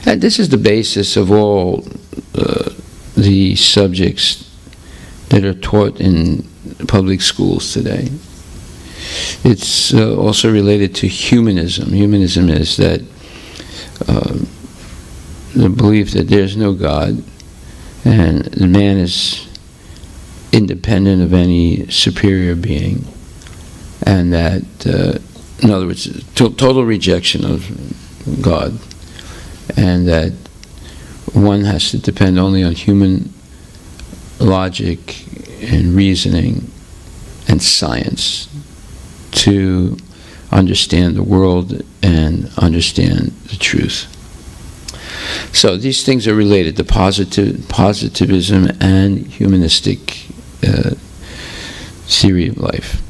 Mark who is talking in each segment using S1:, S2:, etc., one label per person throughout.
S1: And this is the basis of all the subjects that are taught in public schools today. It's also related to humanism. Humanism is that the belief that there's no God and the man is independent of any superior being, and that, in other words, total rejection of God, and that one has to depend only on human logic and reasoning and science to understand the world and understand the truth. So these things are related, the positivism and humanistic theory of life.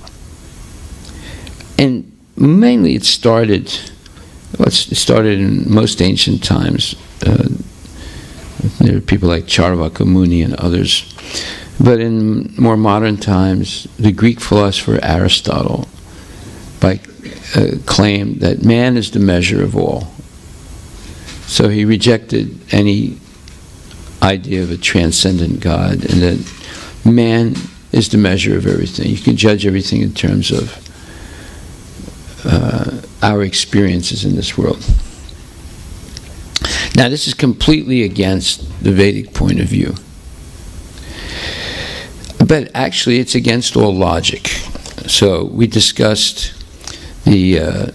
S1: And mainly it started in most ancient times. There are people like Charvaka Muni and others. But in more modern times, the Greek philosopher Aristotle claimed that man is the measure of all. So he rejected any idea of a transcendent God, and that man is the measure of everything. You can judge everything in terms of our experiences in this world. Now, this is completely against the Vedic point of view. But actually, it's against all logic. So we discussed the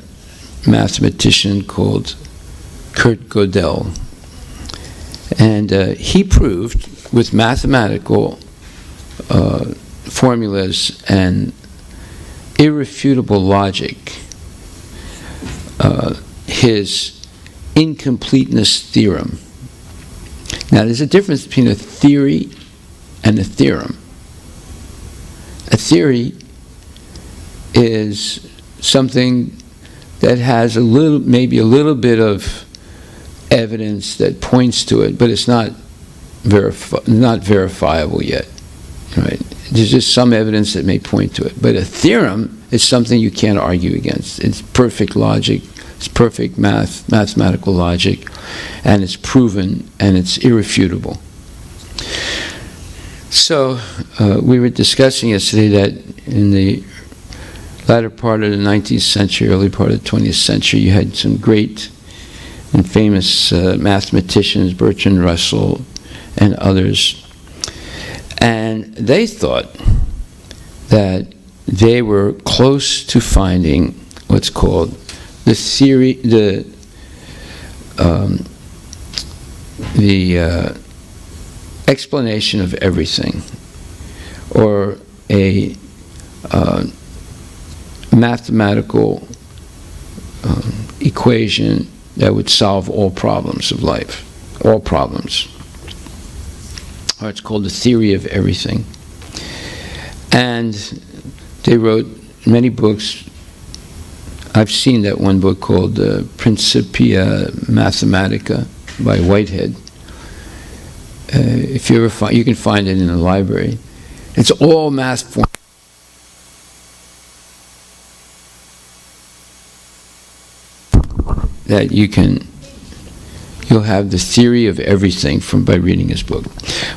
S1: mathematician called Kurt Gödel. And he proved with mathematical formulas and irrefutable logic his incompleteness theorem. Now, there's a difference between a theory and a theorem. A theory is something that has maybe a little bit of evidence that points to it, but it's not verifiable yet, right? There's just some evidence that may point to it. But a theorem is something you can't argue against. It's perfect logic, it's perfect mathematical logic, and it's proven, and it's irrefutable. So we were discussing yesterday that in the latter part of the 19th century, early part of the 20th century, you had some great and famous mathematicians, Bertrand Russell and others, and they thought that they were close to finding what's called the theory, the explanation of everything, or a mathematical equation that would solve all problems of life, all problems. Or it's called the theory of everything. And they wrote many books. I've seen that one book called Principia Mathematica by Whitehead. If you ever you can find it in the library. It's all math form. That you'll have the theory of everything by reading his book.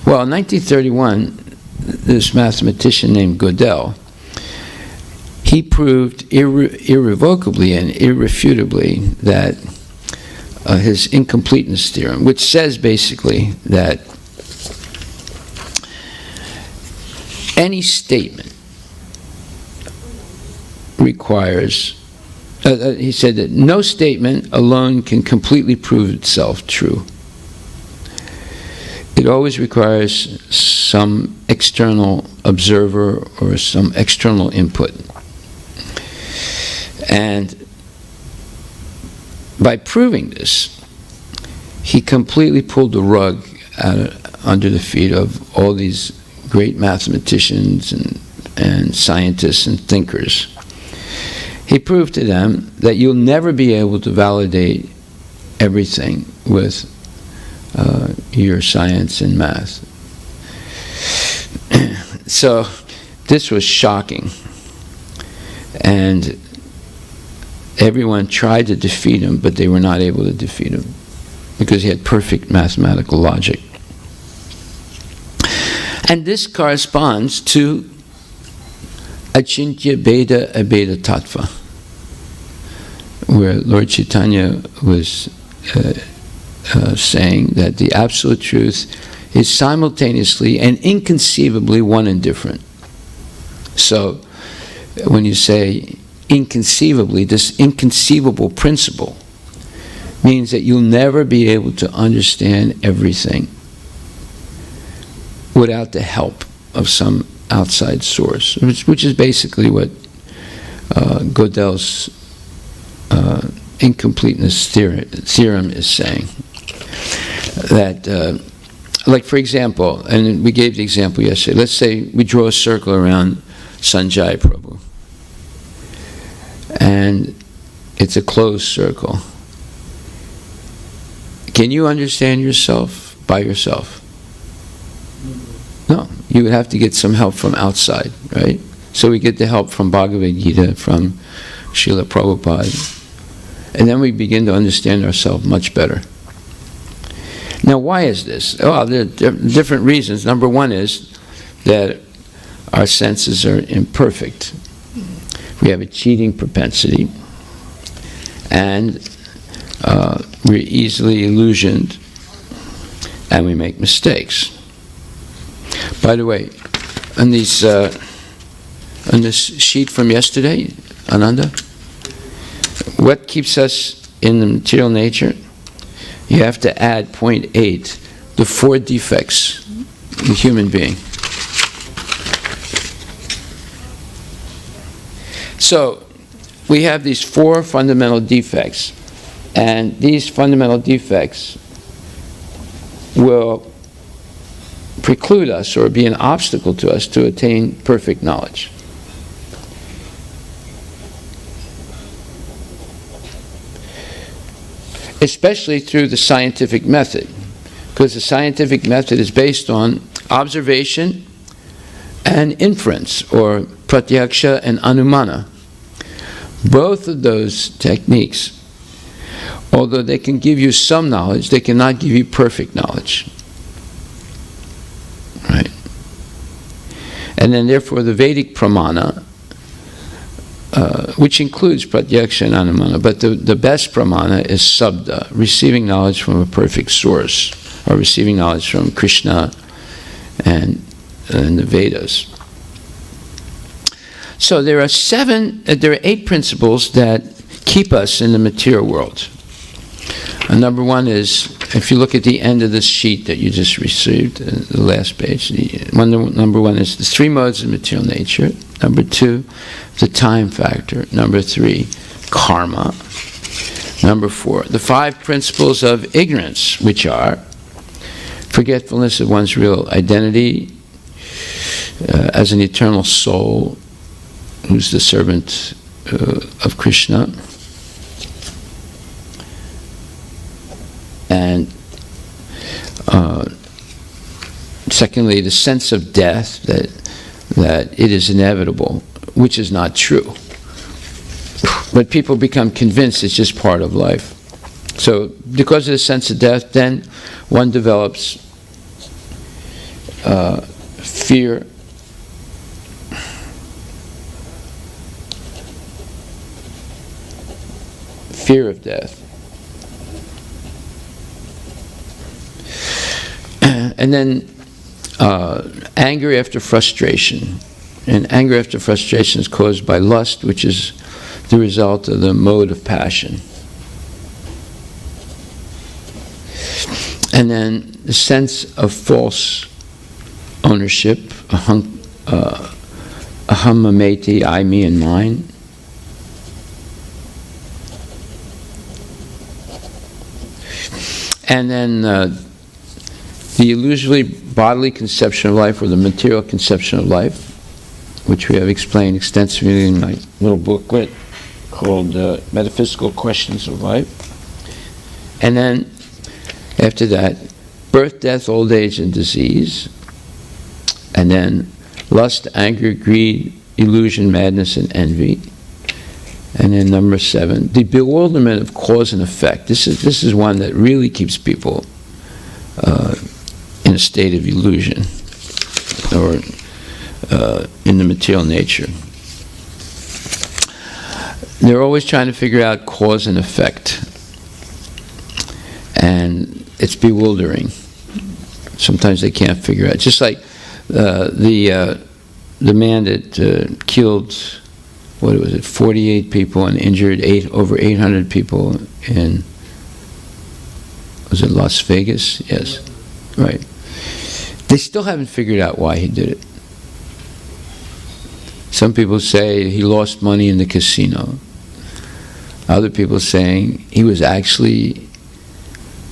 S1: Well, in 1931, this mathematician named Gödel, he proved irrevocably and irrefutably that his incompleteness theorem, which says basically that any statement requires, he said that no statement alone can completely prove itself true. It always requires some external observer or some external input. And by proving this, he completely pulled the rug under the feet of all these great mathematicians and scientists and thinkers. He proved to them that you'll never be able to validate everything with your science and math. So this was shocking. And everyone tried to defeat him, but they were not able to defeat him. because he had perfect mathematical logic. And this corresponds to Achintya Bheda Abheda Tattva, where Lord Chaitanya was saying that the Absolute Truth is simultaneously and inconceivably one and different. So, when you say inconceivably, this inconceivable principle means that you'll never be able to understand everything without the help of some outside source, which is basically what Gödel's incompleteness theorem is saying. That, like for example, and we gave the example yesterday, let's say we draw a circle around Sanjay Prabhu, and it's a closed circle. Can you understand yourself by yourself? No, you would have to get some help from outside, right? So we get the help from Bhagavad Gita, from Srila Prabhupada, and then we begin to understand ourselves much better. Now, why is this? Well, there are different reasons. Number one is that our senses are imperfect. We have a cheating propensity, and we're easily illusioned, and we make mistakes. By the way, on this sheet from yesterday, Ananda, what keeps us in the material nature? You have to add 0.8, the 4 defects in the human being. So, we have these 4 fundamental defects, and these fundamental defects will preclude us or be an obstacle to us to attain perfect knowledge. Especially through the scientific method, because the scientific method is based on observation and inference, or pratyaksha and anumana. Both of those techniques, although they can give you some knowledge, they cannot give you perfect knowledge. Right? And then therefore the Vedic pramana, which includes pratyaksha and anumana, but the best pramana is sabda, receiving knowledge from a perfect source, or receiving knowledge from Krishna and the Vedas. So there are 8 principles that keep us in the material world. And number one is, if you look at the end of this sheet that you just received, the last page, number one is the 3 modes of material nature. Number 2, the time factor. Number 3, karma. Number 4, the 5 principles of ignorance, which are forgetfulness of one's real identity as an eternal soul who's the servant of Krishna, and secondly, the sense of death, that it is inevitable, which is not true. But people become convinced it's just part of life. So because of the sense of death, then one develops fear of death. And then anger after frustration. And anger after frustration is caused by lust, which is the result of the mode of passion. And then the sense of false ownership, aham mameti, I, me, and mine. And then the illusory bodily conception of life, or the material conception of life, which we have explained extensively in my little booklet called Metaphysical Questions of Life. And then, after that, birth, death, old age, and disease. And then lust, anger, greed, illusion, madness, and envy. And And then number 7, the bewilderment of cause and effect. This is one that really keeps people in a state of illusion, or in the material nature. They're always trying to figure out cause and effect, and it's bewildering. Sometimes they can't figure out. Just like the man that killed, what was it, 48 people and injured over 800 people in, was it Las Vegas? Yes, right. They still haven't figured out why he did it. Some people say he lost money in the casino. Other people saying he was actually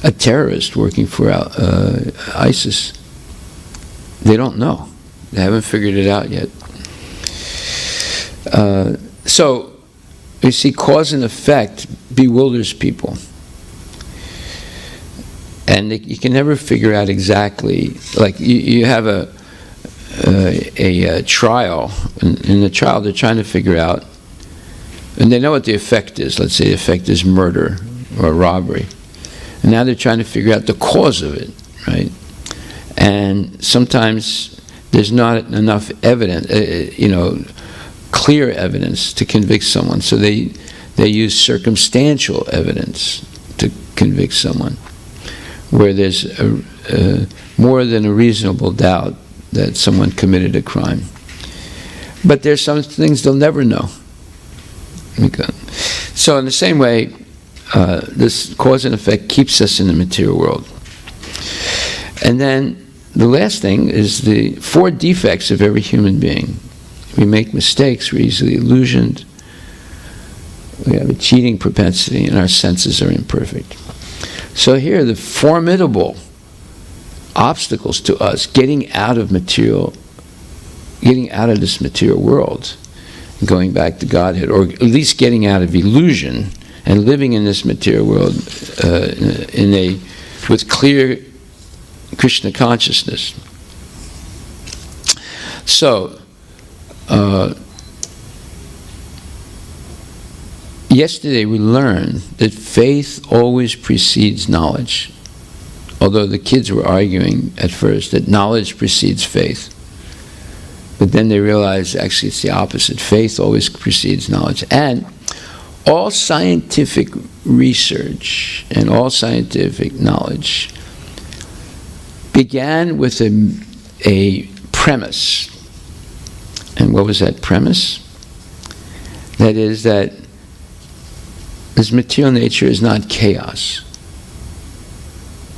S1: a terrorist working for ISIS. They don't know. They haven't figured it out yet. So, you see, cause and effect bewilders people. And you can never figure out exactly, like you have a trial. In the trial, they're trying to figure out, and they know what the effect is. Let's say the effect is murder or robbery. And now they're trying to figure out the cause of it, right? And sometimes there's not enough evidence, clear evidence to convict someone. So they use circumstantial evidence to convict someone, where there's more than a reasonable doubt that someone committed a crime. But there's some things they'll never know. Okay. So in the same way, this cause and effect keeps us in the material world. And then the last thing is the 4 defects of every human being. We make mistakes, we're easily illusioned, we have a cheating propensity, and our senses are imperfect. So here are the formidable obstacles to us getting out of this material world, going back to Godhead, or at least getting out of illusion and living in this material world with clear Krishna consciousness. So, yesterday we learned that faith always precedes knowledge. Although the kids were arguing at first that knowledge precedes faith. But then they realized actually it's the opposite. Faith always precedes knowledge. And all scientific research and all scientific knowledge began with a premise. And what was that premise? That is that this material nature is not chaos.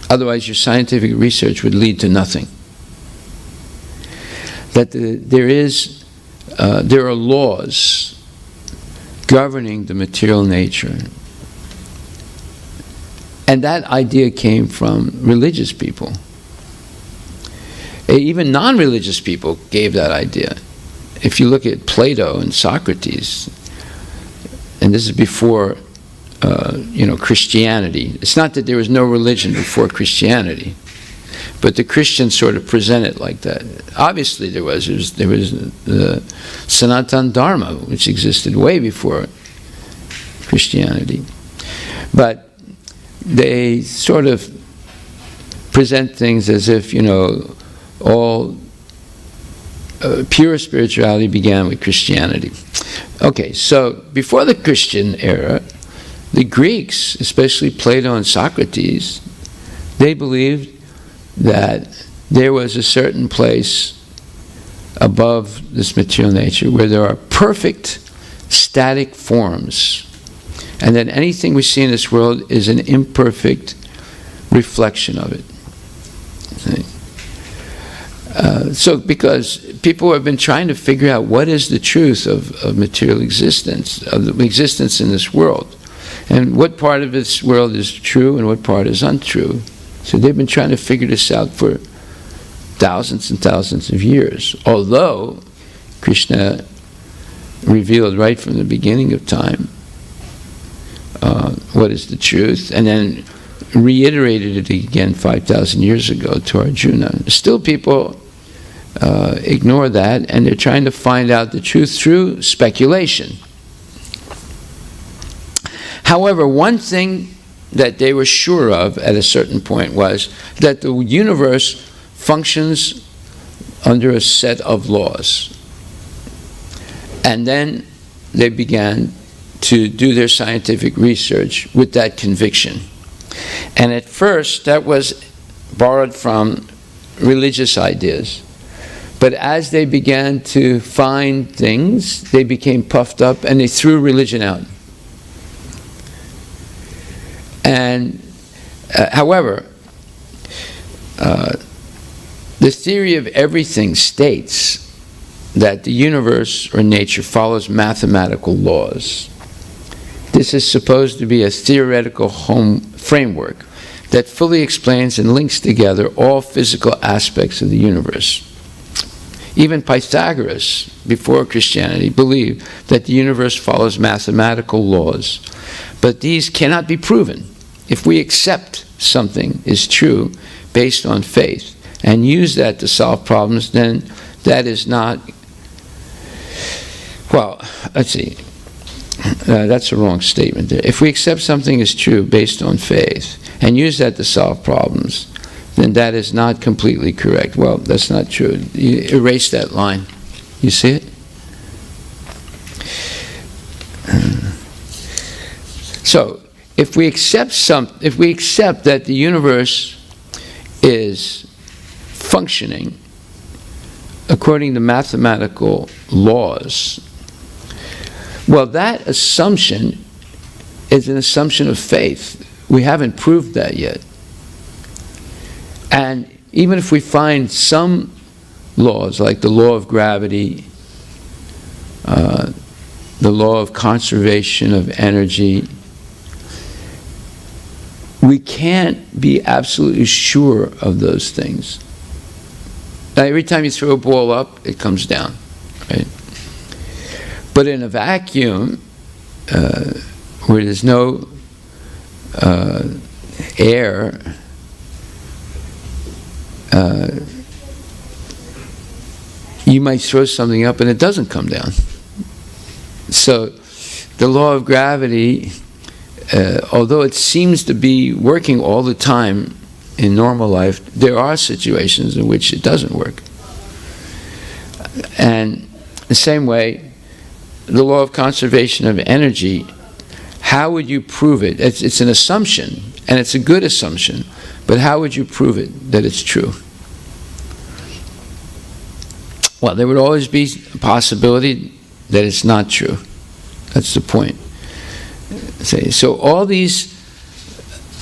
S1: Otherwise your scientific research would lead to nothing. That there are laws governing the material nature. And that idea came from religious people. Even non-religious people gave that idea. If you look at Plato and Socrates, and this is before Christianity. It's not that there was no religion before Christianity, but the Christians sort of present it like that. Obviously there was the Sanatana Dharma, which existed way before Christianity. But they sort of present things as if, all pure spirituality began with Christianity. Okay, so before the Christian era, the Greeks, especially Plato and Socrates, they believed that there was a certain place above this material nature where there are perfect static forms, and that anything we see in this world is an imperfect reflection of it. So because people have been trying to figure out what is the truth of material existence, of the existence in this world, and what part of this world is true and what part is untrue. So they've been trying to figure this out for thousands and thousands of years. Although Krishna revealed right from the beginning of time what is the truth, and then reiterated it again 5,000 years ago to Arjuna. Still people ignore that, and they're trying to find out the truth through speculation. However, one thing that they were sure of at a certain point was that the universe functions under a set of laws. And then they began to do their scientific research with that conviction. And at first, that was borrowed from religious ideas. But as they began to find things, they became puffed up and they threw religion out. And, however, the theory of everything states that the universe or nature follows mathematical laws. This is supposed to be a theoretical framework that fully explains and links together all physical aspects of the universe. Even Pythagoras, before Christianity, believed that the universe follows mathematical laws, but these cannot be proven. If we accept something is true based on faith and use that to solve problems, then that is not, well, let's see, that's a wrong statement there. If we accept something is true based on faith and use that to solve problems, then that is not completely correct. Well, that's not true. You erase that line. You see it? So, if we accept that the universe is functioning according to mathematical laws, well, that assumption is an assumption of faith. We haven't proved that yet. And even if we find some laws, like the law of gravity, the law of conservation of energy, we can't be absolutely sure of those things. Now, every time you throw a ball up, it comes down, right? But in a vacuum, where there's no air, you might throw something up and it doesn't come down. So the law of gravity, although it seems to be working all the time in normal life, there are situations in which it doesn't work. And the same way, the law of conservation of energy, how would you prove it? It's an assumption, and it's a good assumption, but how would you prove it that it's true? Well, there would always be a possibility that it's not true. That's the point. So all these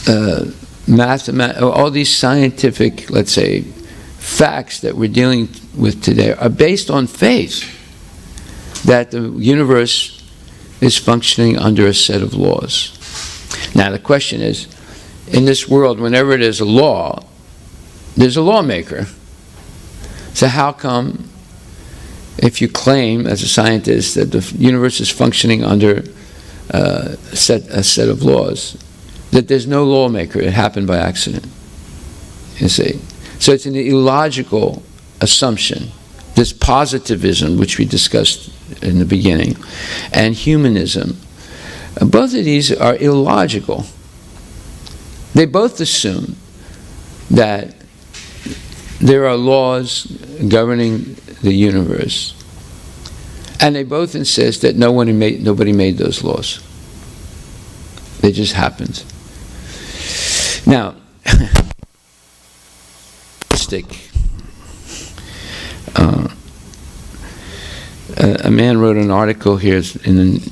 S1: all these scientific, let's say, facts that we're dealing with today are based on faith that the universe is functioning under a set of laws. Now the question is, in this world, whenever there's a law, there's a lawmaker. So how come, if you claim as a scientist that the universe is functioning under a set of laws, that there's no lawmaker? It happened by accident, you see. So it's an illogical assumption. This positivism, which we discussed in the beginning, and humanism, both of these are illogical. They both assume that there are laws governing the universe, and they both insist that nobody made those laws. They just happened. Now, a man wrote an article here, it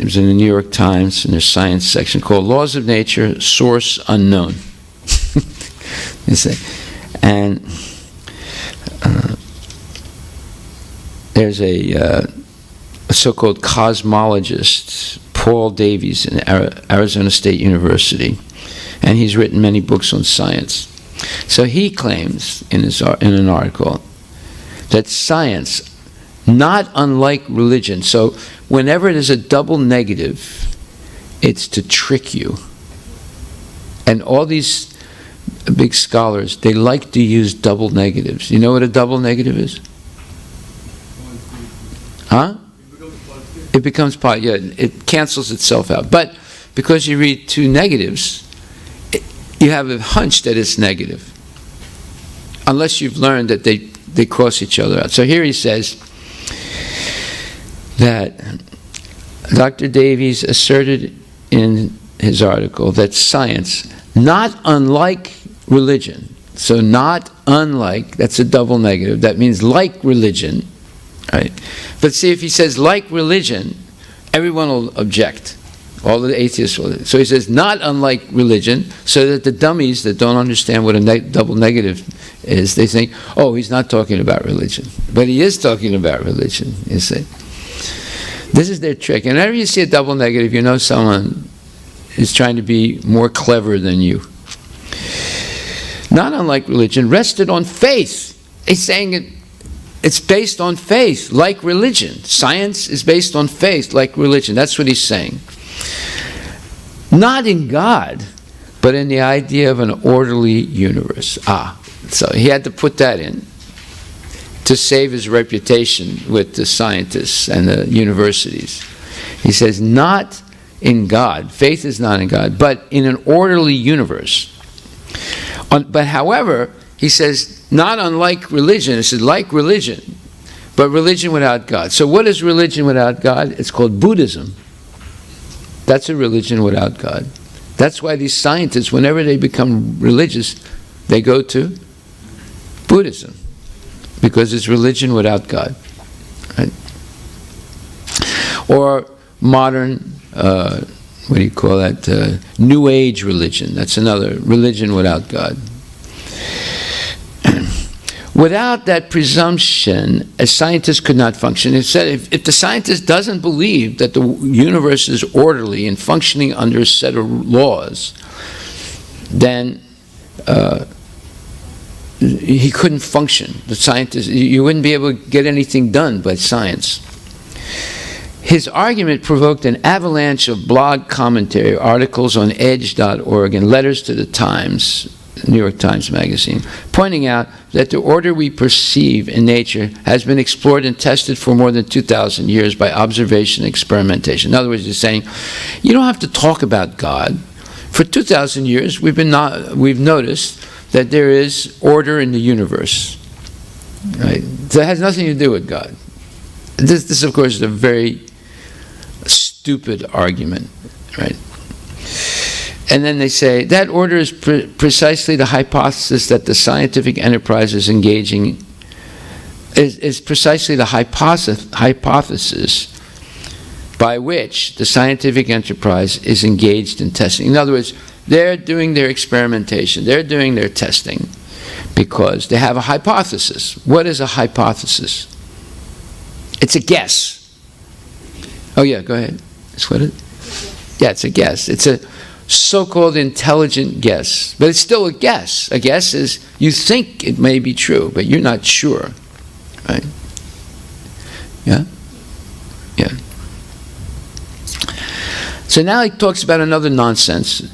S1: was in the New York Times in their science section, called Laws of Nature, Source Unknown. You see. And there's a so-called cosmologist, Paul Davies, in Arizona State University, and he's written many books on science. So he claims in an article that science, not unlike religion, so whenever there's a double negative, it's to trick you. And all these big scholars, they like to use double negatives. You know what a double negative is? Huh? It becomes positive. Yeah, it cancels itself out. But because you read two negatives, you have a hunch that it's negative, unless you've learned that they cross each other out. So here he says that Dr. Davies asserted in his article that science, not unlike religion, so not unlike, that's a double negative, that means like religion, right? But see, if he says like religion, everyone will object. All of the atheists will. So he says, not unlike religion, so that the dummies that don't understand what a double negative is, they think, oh, he's not talking about religion. But he is talking about religion, you see. This is their trick. And whenever you see a double negative, you know someone is trying to be more clever than you. Not unlike religion, rested on faith. He's saying it's based on faith, like religion. Science is based on faith, like religion. That's what he's saying. Not in God, but in the idea of an orderly universe. So he had to put that in to save his reputation with the scientists and the universities. He says, not in God. Faith is not in God, but in an orderly universe. But however, he says, not unlike religion. He says, like religion, but religion without God. So what is religion without God? It's called Buddhism. That's a religion without God. That's why these scientists, whenever they become religious, they go to Buddhism, because it's religion without God. Right? Or modern, what do you call that? New Age religion. That's another religion without God. Without that presumption, a scientist could not function. It said if the scientist doesn't believe that the universe is orderly and functioning under a set of laws, then he couldn't function. The scientist, you wouldn't be able to get anything done by science. His argument provoked an avalanche of blog commentary, articles on edge.org, and letters to the Times, New York Times Magazine, pointing out that the order we perceive in nature has been explored and tested for more than 2,000 years by observation and experimentation. In other words, he's saying, you don't have to talk about God. For 2,000 years, we've noticed that there is order in the universe. Right? So it has nothing to do with God. This of course, is a very stupid argument, right? And then they say, that order is precisely the hypothesis that the scientific enterprise is engaging, is precisely the hypothesis by which the scientific enterprise is engaged in testing. In other words, they're doing their experimentation, they're doing their testing, because they have a hypothesis. What is a hypothesis? It's a guess. Oh yeah, go ahead. That's what it is? Yeah, it's a guess. It's a so-called intelligent guess, but it's still a guess. A guess is you think it may be true, but you're not sure, right? Yeah? Yeah. So now he talks about another nonsense.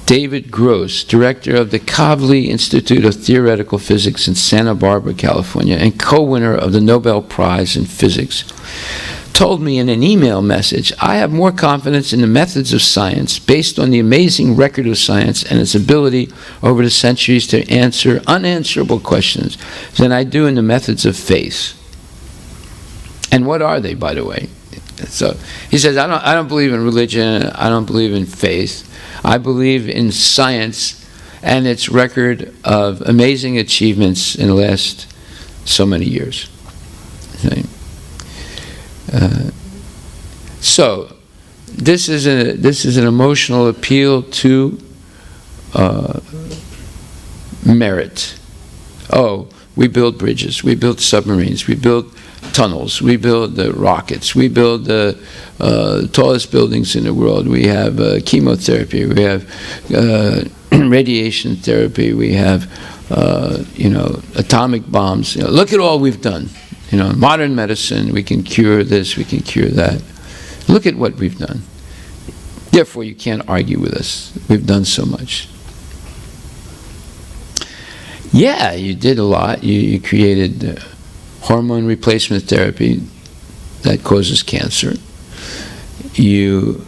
S1: David Gross, director of the Kavli Institute of Theoretical Physics in Santa Barbara, California, and co-winner of the Nobel Prize in Physics, told me in an email message, I have more confidence in the methods of science based on the amazing record of science and its ability over the centuries to answer unanswerable questions than I do in the methods of faith. And what are they, by the way? So he says, I don't believe in religion, I don't believe in faith. I believe in science and its record of amazing achievements in the last so many years. So this is an emotional appeal to merit. Oh, we build bridges, we build submarines, we build tunnels, we build the rockets, we build the tallest buildings in the world, we have chemotherapy, we have radiation therapy, we have atomic bombs. Look at all we've done. Modern medicine, we can cure this, we can cure that. Look at what we've done. Therefore, you can't argue with us. We've done so much. Yeah, you did a lot. You created hormone replacement therapy that causes cancer. You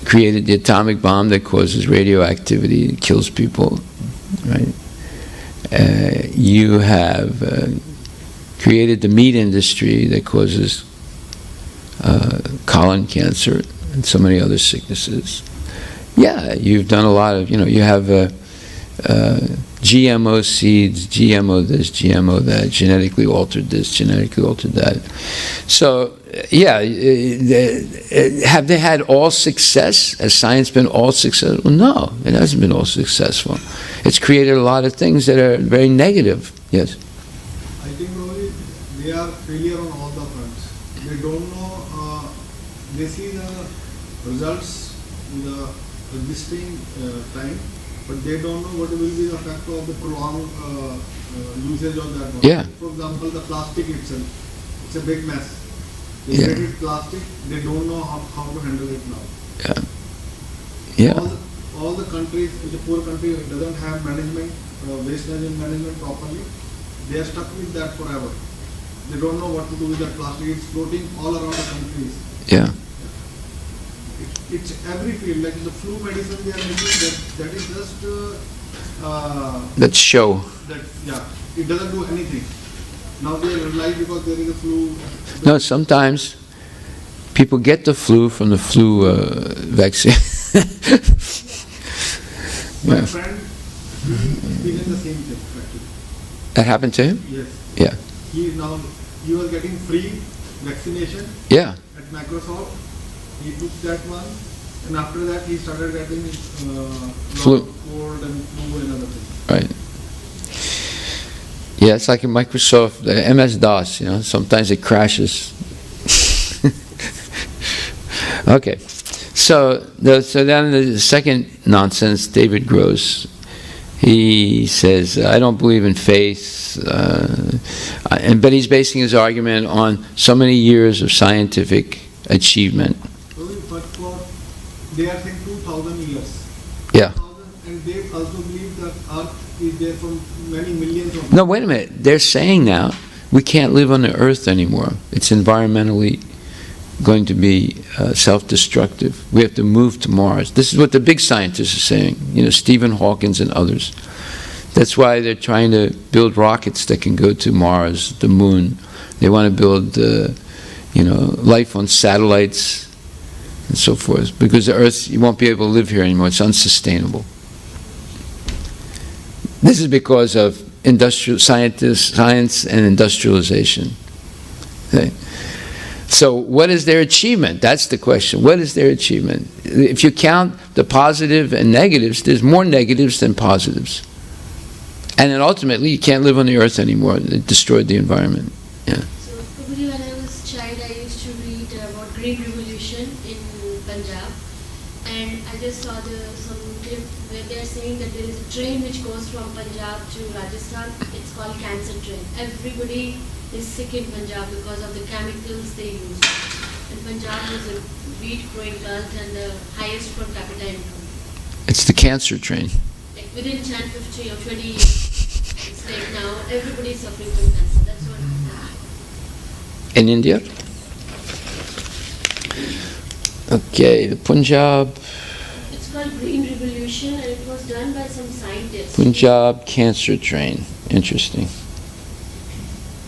S1: created the atomic bomb that causes radioactivity, it kills people, right? You have created the meat industry that causes colon cancer and so many other sicknesses. Yeah, you've done a lot of, you have GMO seeds, GMO this, GMO that, genetically altered this, genetically altered that. So, yeah, have they had all success? Has science been all successful? No, it hasn't been all successful. It's created a lot of things that are very negative. Yes?
S2: I think probably they are failure on all the fronts. They don't know, they see the results in the existing time, but they don't know what will be the effect of the prolonged usage of that one.
S1: Yeah.
S2: For example, the plastic itself, it's a big mess. They
S1: Yeah.
S2: created plastic, they don't know how to handle it now.
S1: Yeah. Yeah.
S2: All the countries, which a poor country doesn't have management, waste management properly, they are stuck with that forever. They don't know what to do with that plastic. It's floating all around the countries.
S1: Yeah.
S2: It's every field, like the flu medicine they are making, that is just
S1: Let's show.
S2: that, yeah, it doesn't do anything. Now they realize because there is a flu.
S1: No, sometimes people get the flu from the flu vaccine.
S2: My
S1: Yeah.
S2: friend, he experienced the same thing actually.
S1: That happened to him?
S2: Yes.
S1: Yeah.
S2: He was getting free vaccination
S1: Yeah.
S2: at Microsoft. He took that one, and after that he started getting
S1: Flu.
S2: cold and flu and other things.
S1: Right. Yeah, it's like in Microsoft, the MS-DOS, sometimes it crashes. Okay. So then the second nonsense, David Gross, he says, I don't believe in faith, but he's basing his argument on so many years of scientific achievement.
S2: But they are saying 2,000 years.
S1: Yeah.
S2: 2,000, and they also believe that Earth is there for many millions of years.
S1: No, wait a minute. They're saying now we can't live on the Earth anymore. It's environmentally going to be self-destructive. We have to move to Mars. This is what the big scientists are saying, Stephen Hawking and others. That's why they're trying to build rockets that can go to Mars, the moon. They want to build, life on satellites and so forth. Because the Earth, you won't be able to live here anymore. It's unsustainable. This is because of science and industrialization. Okay. So what is their achievement? That's the question. What is their achievement? If you count the positive and negatives, there's more negatives than positives. And then ultimately, you can't live on the Earth anymore. It destroyed the environment. Yeah.
S3: So probably when I was a child, I used to read about Green Revolution in Punjab. And I just saw some clip where they're saying that there is a train which goes from Punjab to Rajasthan. It's called cancer train. Everybody is sick in Punjab because of the chemicals they use. And Punjab is a wheat growing belt and the highest per capita income.
S1: It's the cancer train.
S3: Like within 10, 15 or 20 years, it's like now everybody is suffering from cancer. That's what happened.
S1: In India? Okay, the Punjab
S3: It's called Green Revolution and it was done by some scientists.
S1: Punjab cancer train. Interesting.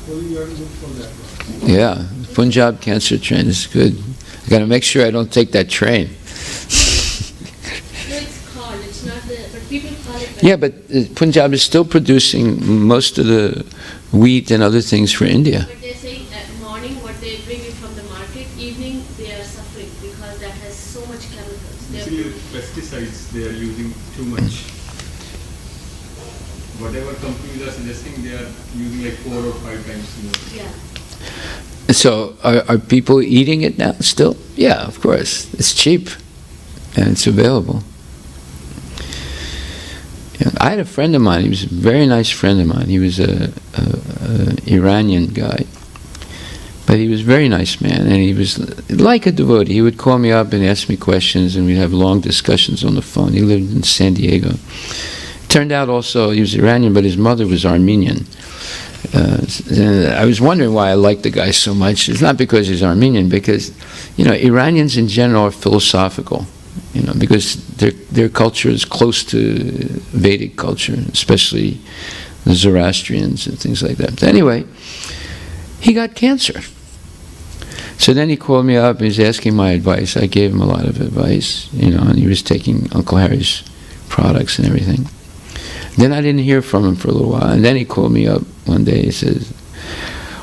S2: So you have to look for that one.
S1: Yeah, the Punjab cancer train is good. I got to make sure I don't take that train.
S3: No, it's called. It's not the. But people call it.
S1: Yeah, but Punjab is still producing most of the wheat and other things for India.
S3: But they say at morning what they bring it from the market, evening they are suffering because that has so much chemicals.
S4: Basically, pesticides they are using too much. Whatever companies are suggesting, they are using like 4 or 5 times more.
S3: Yeah.
S1: So are people eating it now still? Yeah, of course. It's cheap and it's available. Yeah, I had a friend of mine, he was a very nice friend of mine. He was a Iranian guy. But he was a very nice man, and he was like a devotee. He would call me up and ask me questions, and we'd have long discussions on the phone. He lived in San Diego. Turned out also he was Iranian, but his mother was Armenian. And I was wondering why I liked the guy so much. It's not because he's Armenian, because Iranians in general are philosophical. because their culture is close to Vedic culture, especially the Zoroastrians and things like that. So anyway, he got cancer. So then he called me up and he's asking my advice. I gave him a lot of advice, and he was taking Uncle Harry's products and everything. Then I didn't hear from him for a little while, and then he called me up one day. He says,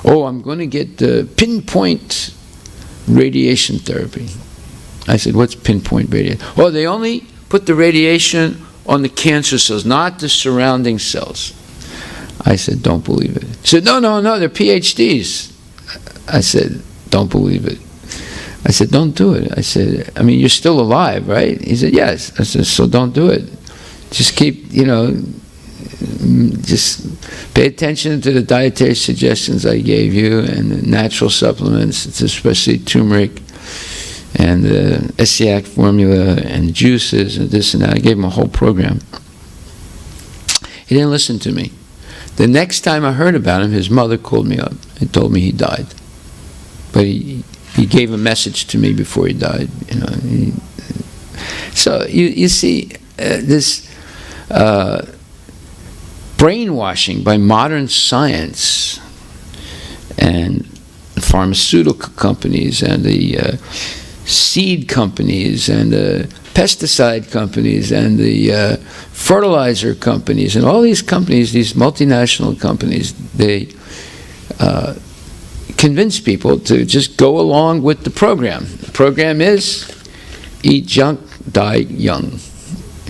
S1: "Oh, I'm going to get the pinpoint radiation therapy." I said, "What's pinpoint radiation?" "Oh, they only put the radiation on the cancer cells, not the surrounding cells." I said, "Don't believe it." He said, No, they're PhDs. I said, "Don't believe it." I said, "Don't do it." I said, "I mean, you're still alive, right?" He said, "Yes." I said, "So don't do it. Just keep, just pay attention to the dietary suggestions I gave you and the natural supplements, especially turmeric and the SCAC formula and juices and this and that." I gave him a whole program. He didn't listen to me. The next time I heard about him, his mother called me up and told me he died. But he gave a message to me before he died. So you see this brainwashing by modern science and pharmaceutical companies and the seed companies and the pesticide companies and the fertilizer companies and all these companies, these multinational companies, they convince people to just go along with the program. The program is eat junk, die young,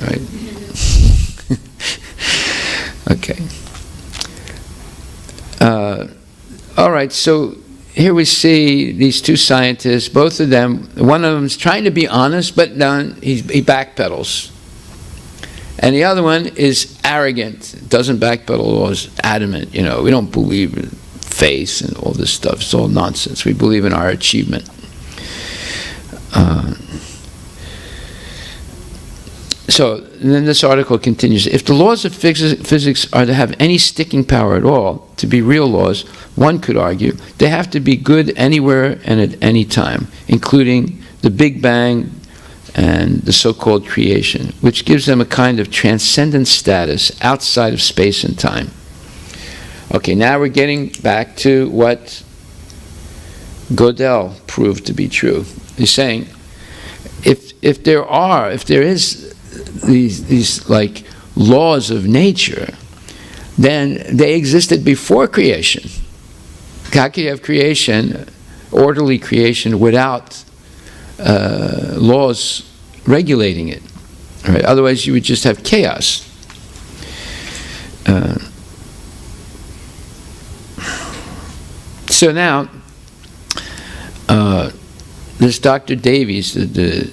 S1: right? Okay. All right, so here we see these two scientists, both of them, one of them is trying to be honest, but he backpedals. And the other one is arrogant, doesn't backpedal, is adamant. We don't believe in faith and all this stuff. It's all nonsense. We believe in our achievement. So then this article continues. If the laws of physics are to have any sticking power at all, to be real laws, one could argue, they have to be good anywhere and at any time, including the Big Bang and the so-called creation, which gives them a kind of transcendent status outside of space and time. Okay, now we're getting back to what Gödel proved to be true. He's saying, if there is these like laws of nature, then they existed before creation. How can you have creation, orderly creation, without laws regulating it? Right? Otherwise, you would just have chaos. So now, this Dr. Davies, the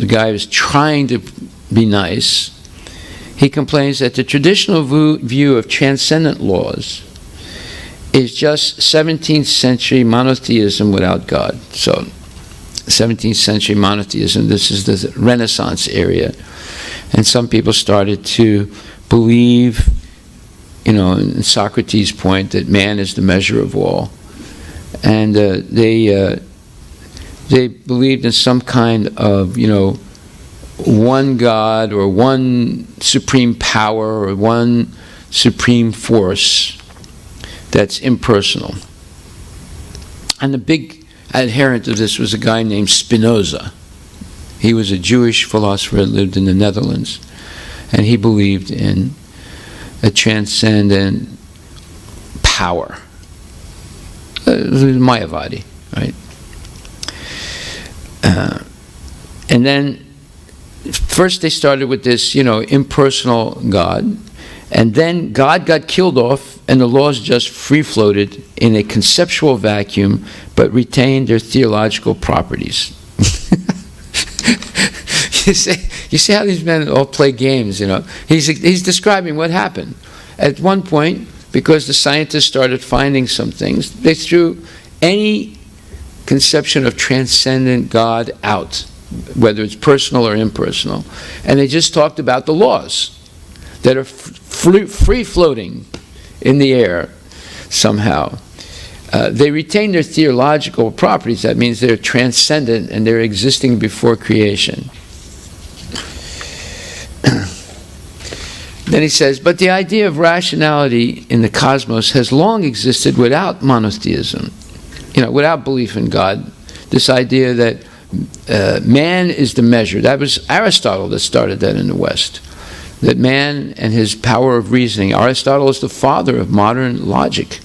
S1: guy who's trying to be nice, he complains that the traditional view of transcendent laws is just 17th century monotheism without God. So 17th century monotheism, this is the Renaissance area. And some people started to believe, in Socrates' point, that man is the measure of all. And they believed in some kind of, one God or one supreme power or one supreme force that's impersonal. And the big adherent of this was a guy named Spinoza. He was a Jewish philosopher that lived in the Netherlands, and he believed in a transcendent power. It was Mayavadi, right? And then first they started with this, impersonal God, and then God got killed off and the laws just free-floated in a conceptual vacuum but retained their theological properties. You see how these men all play games, He's describing what happened. At one point, because the scientists started finding some things, they threw any conception of transcendent God out, whether it's personal or impersonal, and they just talked about the laws that are free-floating in the air somehow. they retain their theological properties. That means they're transcendent and they're existing before creation. Then he says, but the idea of rationality in the cosmos has long existed without monotheism, without belief in God. This idea that man is the measure. That was Aristotle that started that in the West. That man and his power of reasoning. Aristotle is the father of modern logic.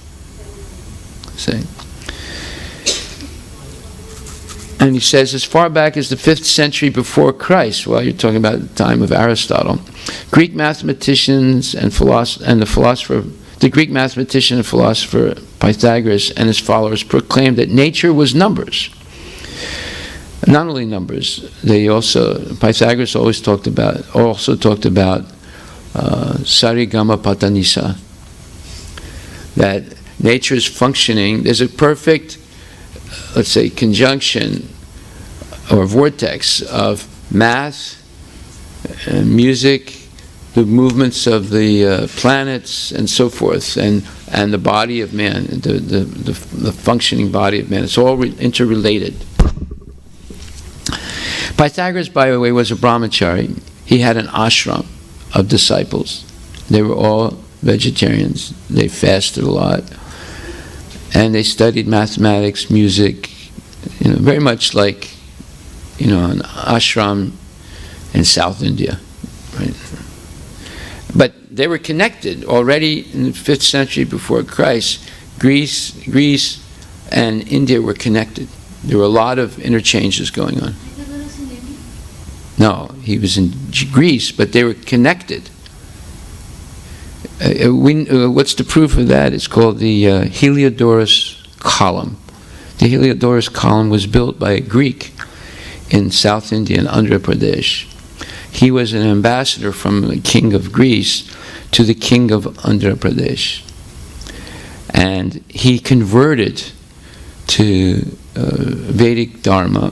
S1: See? And he says, as far back as the 5th century before Christ, well, you're talking about the time of Aristotle, Greek mathematicians and the Greek mathematician and philosopher Pythagoras and his followers proclaimed that nature was numbers. Not only numbers, Pythagoras also talked about sarigama patanisa, that nature is functioning. There's a perfect, let's say, conjunction or vortex of math and music, the movements of the planets and so forth, and the body of man, the functioning body of man. It's all interrelated. Pythagoras, by the way, was a brahmachari. He had an ashram of disciples. They were all vegetarians. They fasted a lot. And they studied mathematics, music, very much like, an ashram in South India. Right? But they were connected already in the 5th century before Christ. Greece and India were connected. There were a lot of interchanges going on. No, he was in Greece, but they were connected. What's the proof of that? It's called the Heliodorus column. The Heliodorus column was built by a Greek in South India, in Andhra Pradesh. He was an ambassador from the king of Greece to the king of Andhra Pradesh. And he converted to Vedic Dharma.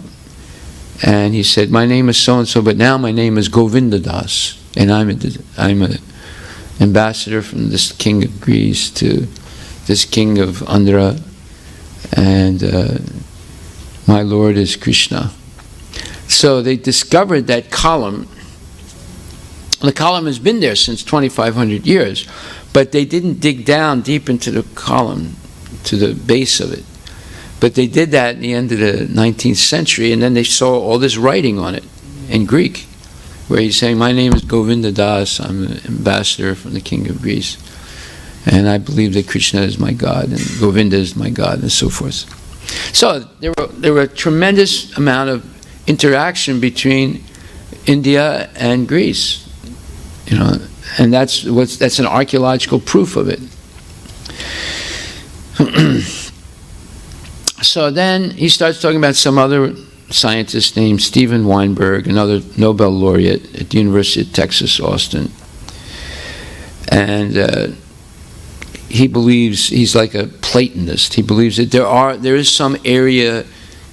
S1: And he said, my name is so-and-so, but now my name is Govinda Das. And I'm an ambassador from this king of Greece to this king of Andhra. And my Lord is Krishna. So they discovered that column. The column has been there since 2,500 years, but they didn't dig down deep into the column, to the base of it. But they did that in the end of the 19th century, and then they saw all this writing on it in Greek, where he's saying, my name is Govinda Das, I'm an ambassador from the king of Greece, and I believe that Krishna is my God, and Govinda is my God, and so forth. So there were a tremendous amount of interaction between India and Greece, and that's an archaeological proof of it. So then he starts talking about some other scientist named Steven Weinberg, another Nobel laureate at the University of Texas, Austin. And he believes, he's like a Platonist. He believes that there is some area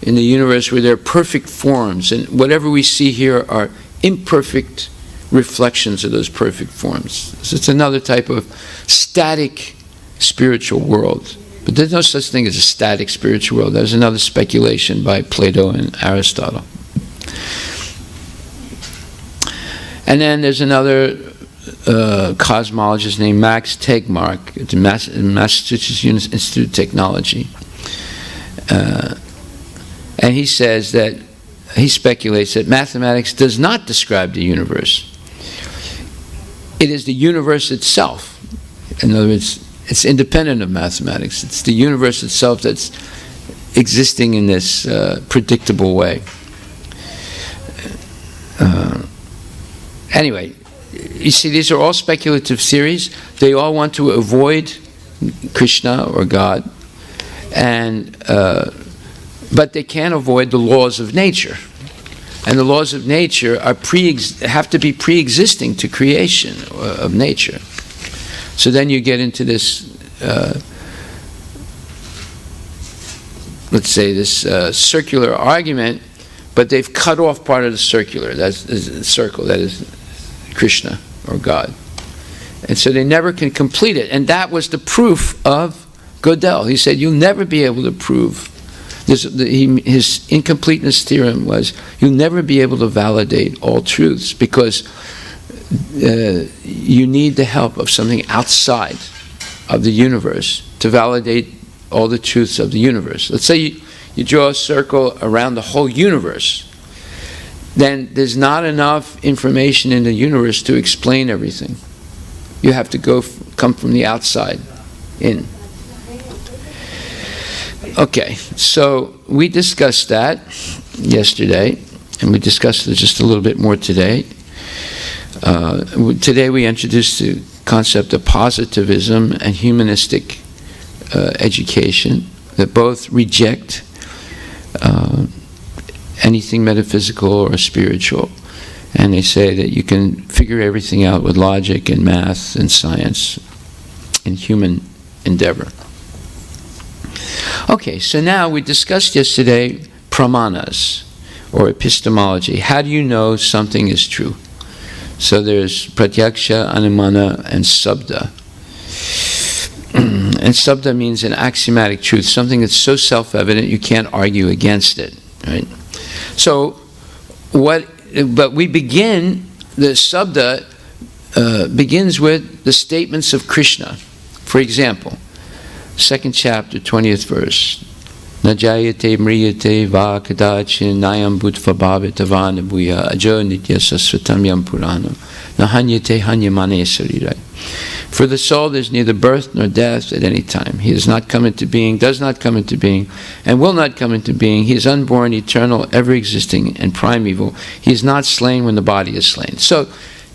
S1: in the universe where there are perfect forms, and whatever we see here are imperfect reflections of those perfect forms. So it's another type of static spiritual world. But there's no such thing as a static spiritual world. There's another speculation by Plato and Aristotle. And then there's another cosmologist named Max Tegmark at the Massachusetts Institute of Technology. And he says that, he speculates that mathematics does not describe the universe. It is the universe itself. In other words, it's independent of mathematics. It's the universe itself that's existing in this predictable way. Anyway, you see, these are all speculative theories. They all want to avoid Krishna or God, and but they can't avoid the laws of nature. And the laws of nature are have to be pre-existing to creation of nature. So then you get into this, let's say, this circular argument, but they've cut off part of the circular. That's the circle. That is Krishna or God. And so they never can complete it. And that was the proof of Gödel. He said, you'll never be able to prove. His incompleteness theorem was, you'll never be able to validate all truths because you need the help of something outside of the universe to validate all the truths of the universe. Let's say you draw a circle around the whole universe. Then there's not enough information in the universe to explain everything. You have to come from the outside in. Okay, so we discussed that yesterday, and we discussed it just a little bit more today. Today we introduced the concept of positivism and humanistic education that both reject anything metaphysical or spiritual, and they say that you can figure everything out with logic and math and science and human endeavor. Okay, so now we discussed yesterday pramanas, or epistemology. How do you know something is true? So there's pratyaksha, anumana, and sabda. And sabda means an axiomatic truth, something that's so self-evident you can't argue against it, right? So, but we begin, the sabda begins with the statements of Krishna. For example, 2nd chapter, 20th verse. Na jayate mriyate va kadachin nayam bhutva bhavita va nabuya ajo nitya sasvatam yam puranam na hanyate hanyamane sarirai. For the soul there's neither birth nor death at any time. He has not come into being, does not come into being, and will not come into being. He is unborn, eternal, ever-existing, and primeval. He is not slain when the body is slain. So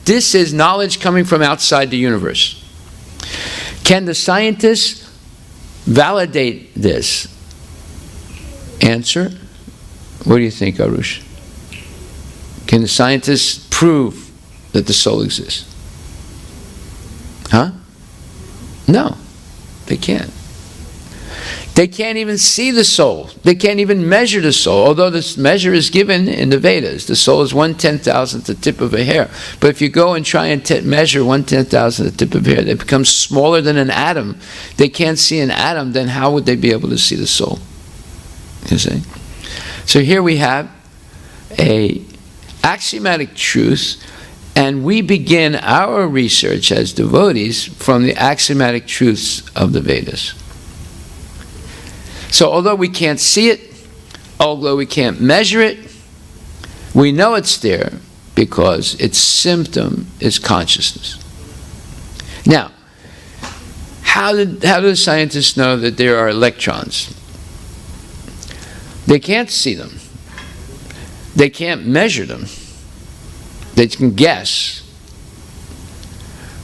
S1: this is knowledge coming from outside the universe. Can the scientists validate this? Answer? What do you think, Arush? Can the scientists prove that the soul exists? Huh? No, they can't. They can't even see the soul. They can't even measure the soul, although this measure is given in the Vedas. The soul is 1/10,000th the tip of a hair. But if you go and try and measure 1/10,000th the tip of a hair, it becomes smaller than an atom. They can't see an atom, then how would they be able to see the soul? You see? So here we have a axiomatic truth, and we begin our research as devotees from the axiomatic truths of the Vedas. So although we can't see it, although we can't measure it, we know it's there because its symptom is consciousness. Now, how do the scientists know that there are electrons? They can't see them. They can't measure them. They can guess.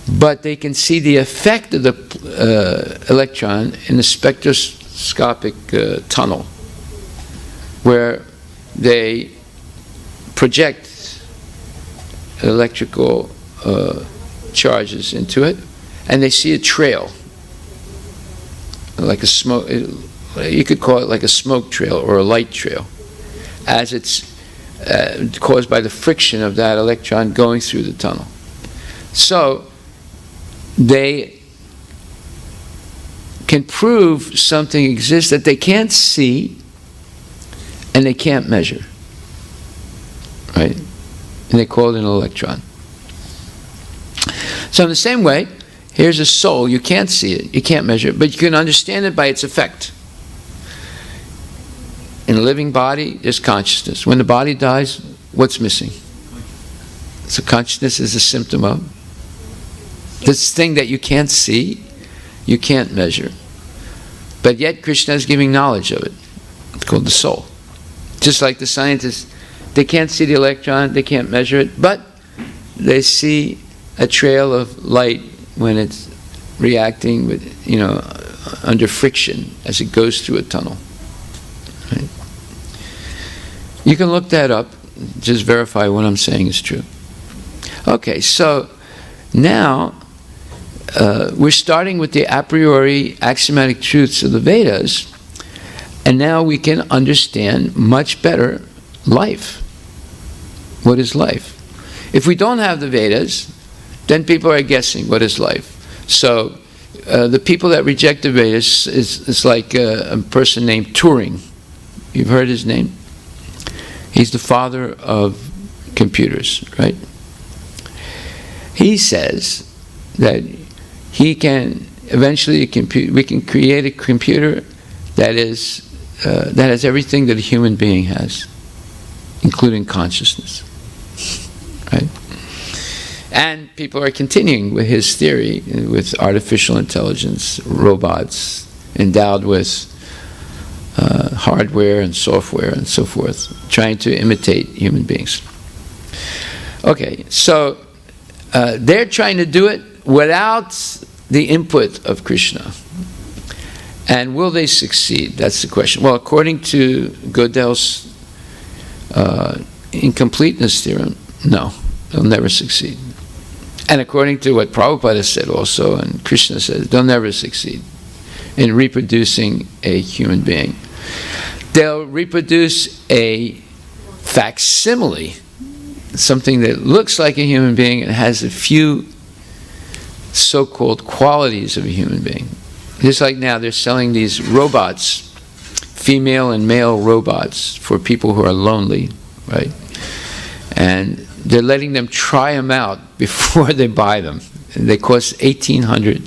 S1: But they can see the effect of the electron in the spectroscopic tunnel, where they project electrical charges into it, and they see a trail, like a smoke. You could call it like a smoke trail or a light trail, as it's caused by the friction of that electron going through the tunnel. So they can prove something exists that they can't see and they can't measure, right? And they call it an electron. So in the same way, here's a soul. You can't see it, you can't measure it, but you can understand it by its effect. In a living body, there's consciousness. When the body dies, what's missing? So consciousness is a symptom of this thing that you can't see, you can't measure. But yet Krishna is giving knowledge of it. It's called the soul. Just like the scientists, they can't see the electron, they can't measure it, but they see a trail of light when it's reacting with, under friction as it goes through a tunnel. Right? You can look that up, just verify what I'm saying is true. Okay, so now we're starting with the a priori axiomatic truths of the Vedas, and now we can understand much better life. What is life? If we don't have the Vedas, then people are guessing what is life. So the people that reject the Vedas is like a person named Turing. You've heard his name? He's the father of computers, right? He says that he can eventually we can create a computer that has everything that a human being has, including consciousness, right? And people are continuing with his theory with artificial intelligence, robots endowed with hardware and software and so forth, trying to imitate human beings. Okay, so they're trying to do it without the input of Krishna. And will they succeed? That's the question. Well, according to Gödel's incompleteness theorem, no, they'll never succeed. And according to what Prabhupada said also, and Krishna says, they'll never succeed in reproducing a human being. They'll reproduce a facsimile, something that looks like a human being and has a few so-called qualities of a human being. Just like now they're selling these robots, female and male robots, for people who are lonely, right? And they're letting them try them out before they buy them. And they cost 1,800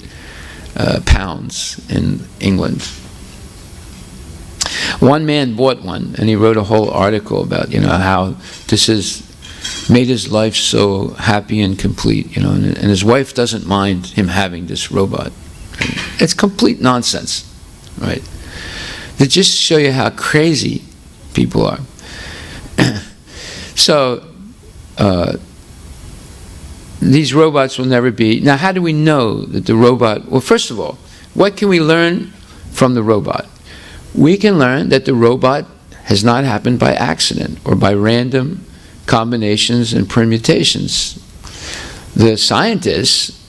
S1: pounds in England. One man bought one, and he wrote a whole article about, how this has made his life so happy and complete, and his wife doesn't mind him having this robot. It's complete nonsense, right? To just show you how crazy people are. So, these robots will never be. Now, how do we know that the robot? Well, first of all, what can we learn from the robot? We can learn that the robot has not happened by accident or by random combinations and permutations. The scientists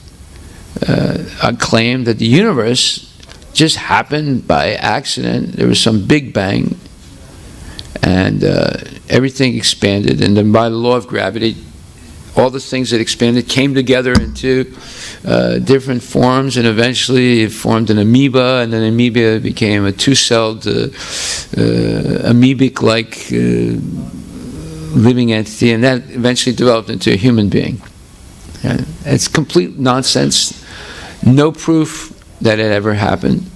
S1: claim that the universe just happened by accident. There was some big bang, and everything expanded, and then by the law of gravity, all the things that expanded came together into different forms, and eventually it formed an amoeba, and then amoeba became a two-celled amoebic-like living entity, and that eventually developed into a human being. It's complete nonsense. No proof that it ever happened.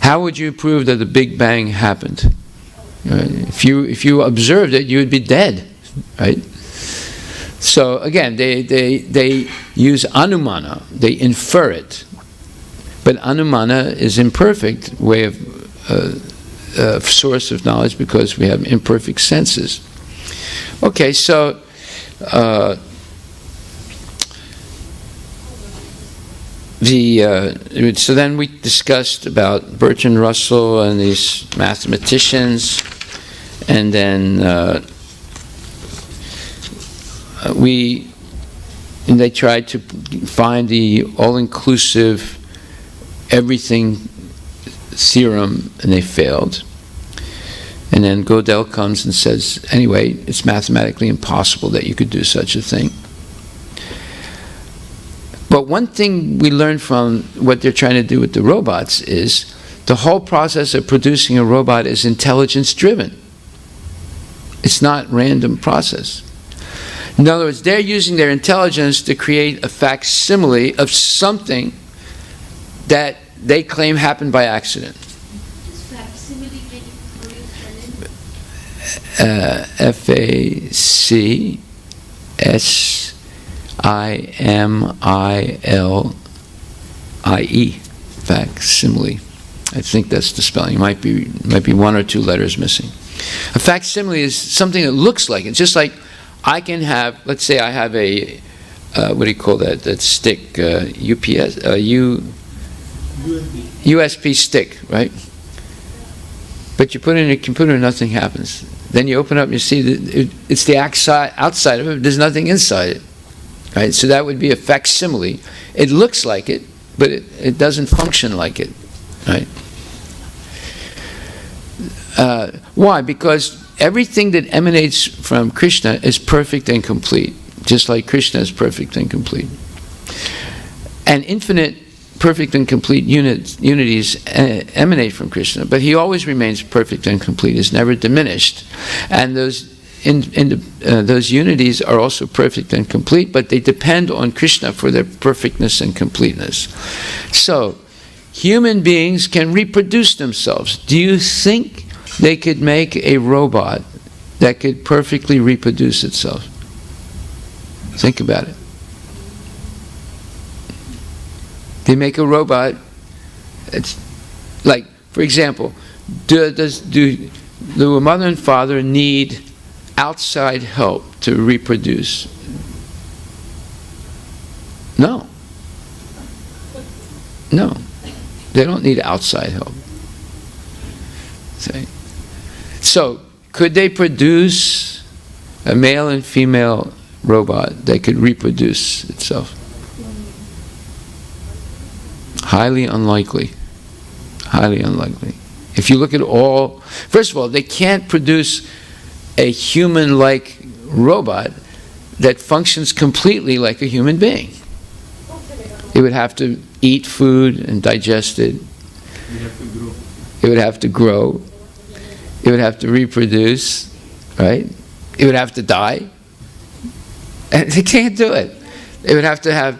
S1: How would you prove that the Big Bang happened? If you observed it, you would be dead, right? So again, they use anumana. They infer it, but anumana is imperfect way of source of knowledge because we have imperfect senses. Okay, so. So then we discussed about Bertrand Russell and these mathematicians, and then they tried to find the all-inclusive everything theorem, and they failed. And then Gödel comes and says, anyway, it's mathematically impossible that you could do such a thing. But one thing we learned from what they're trying to do with the robots is the whole process of producing a robot is intelligence-driven. It's not random process. In other words, they're using their intelligence to create a facsimile of something that they claim happened by accident.
S3: Facsimile, can you
S1: F-A-C-S-I-M-I-L-I-E, facsimile. I think that's the spelling. Might be one or two letters missing. A facsimile is something that looks like it. Just like I can have, let's say I have a, what do you call that stick, USB stick, right? But you put it in a computer and nothing happens. Then you open up and you see that it's the outside of it, there's nothing inside it. Right? So that would be a facsimile. It looks like it, but it doesn't function like it. Right? Why? Because everything that emanates from Krishna is perfect and complete, just like Krishna is perfect and complete. And infinite perfect and complete unities emanate from Krishna, but he always remains perfect and complete, is never diminished. And those unities are also perfect and complete, but they depend on Krishna for their perfectness and completeness. So, human beings can reproduce themselves. Do you think they could make a robot that could perfectly reproduce itself? Think about it. They make a robot. It's like, for example, do a mother and father need outside help to reproduce? No. No. They don't need outside help. See? So, could they produce a male and female robot that could reproduce itself? Highly unlikely. Highly unlikely. If you look at all, first of all, they can't produce a human-like robot that functions completely like a human being. It would have to eat food and digest it. It would have to grow. It would have to reproduce, right? It would have to die. And they can't do it. They would have to have,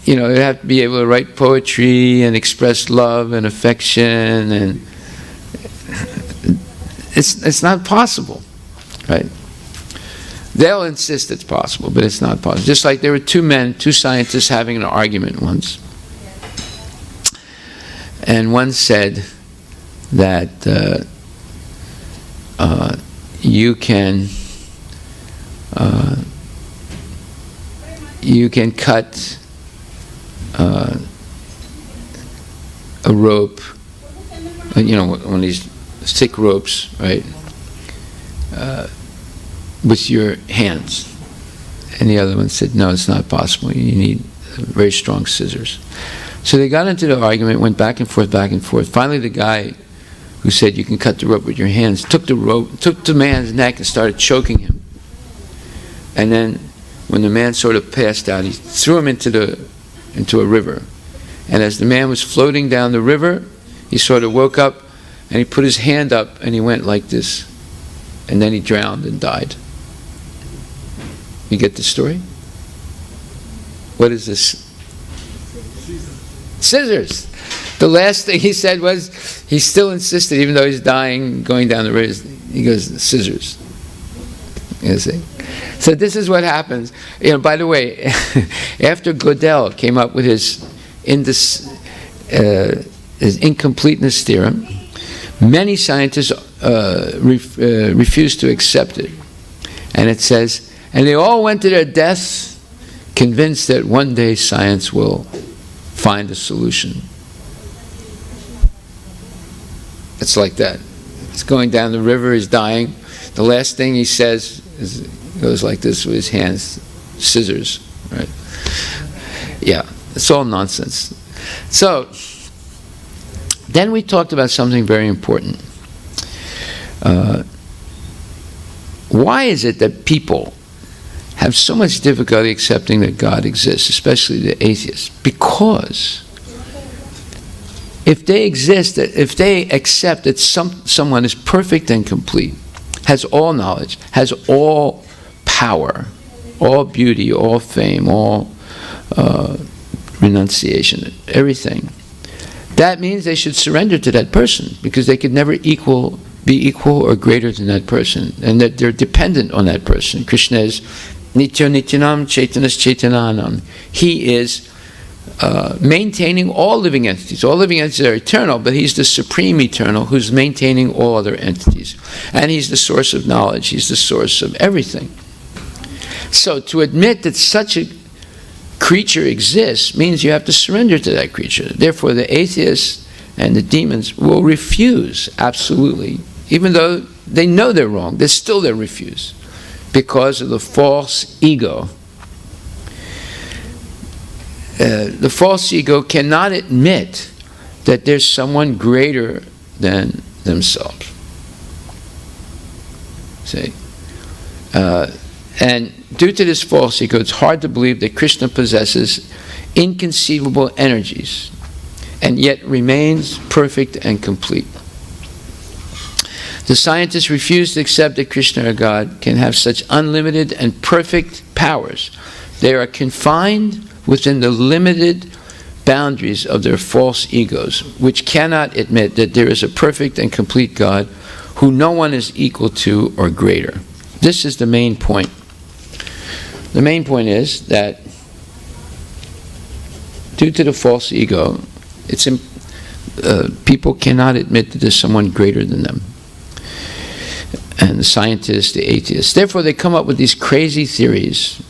S1: it would have to be able to write poetry and express love and affection, and it's not possible, right? They'll insist it's possible, but it's not possible. Just like there were two scientists having an argument once. And one said that you can cut a rope, one of these thick ropes, right, with your hands. And the other one said, no, it's not possible. You need very strong scissors. So they got into the argument, went back and forth, back and forth. Finally, the guy who said you can cut the rope with your hands took the man's neck and started choking him. And then when the man sort of passed out, he threw him into a river. And as the man was floating down the river, he sort of woke up and he put his hand up and he went like this. And then he drowned and died. You get the story? What is this? Scissors. The last thing he said was, he still insisted, even though he's dying, going down the river, he goes, scissors. You see? So this is what happens. By the way, after Gödel came up with his incompleteness theorem, many scientists refused to accept it. And it says, and they all went to their deaths convinced that one day science will find a solution. It's like that. He's going down the river, he's dying. The last thing he says goes like this with his hands, scissors, right? Yeah, it's all nonsense. So, then we talked about something very important. Why is it that people have so much difficulty accepting that God exists, especially the atheists? Because if they accept that someone is perfect and complete, has all knowledge, has all power, all beauty, all fame, all renunciation, everything, that means they should surrender to that person, because they could never be equal or greater than that person, and that they're dependent on that person. Krishna is Nitya Nityanam Chaitanas Chaitananam. He is maintaining all living entities. All living entities are eternal, but he's the supreme eternal who's maintaining all other entities. And he's the source of knowledge. He's the source of everything. So to admit that such a creature exists means you have to surrender to that creature. Therefore, the atheists and the demons will refuse, absolutely. Even though they know they're wrong, they refuse, because of the false ego. The false ego cannot admit that there's someone greater than themselves. See? And due to this false ego, it's hard to believe that Krishna possesses inconceivable energies. and yet remains perfect and complete. The scientists refuse to accept that Krishna or God can have such unlimited and perfect powers. They are confined within the limited boundaries of their false egos, which cannot admit that there is a perfect and complete God who no one is equal to or greater. This is the main point. The main point is that due to the false ego, people cannot admit that there's someone greater than them. And the scientists, the atheists. Therefore, they come up with these crazy theories,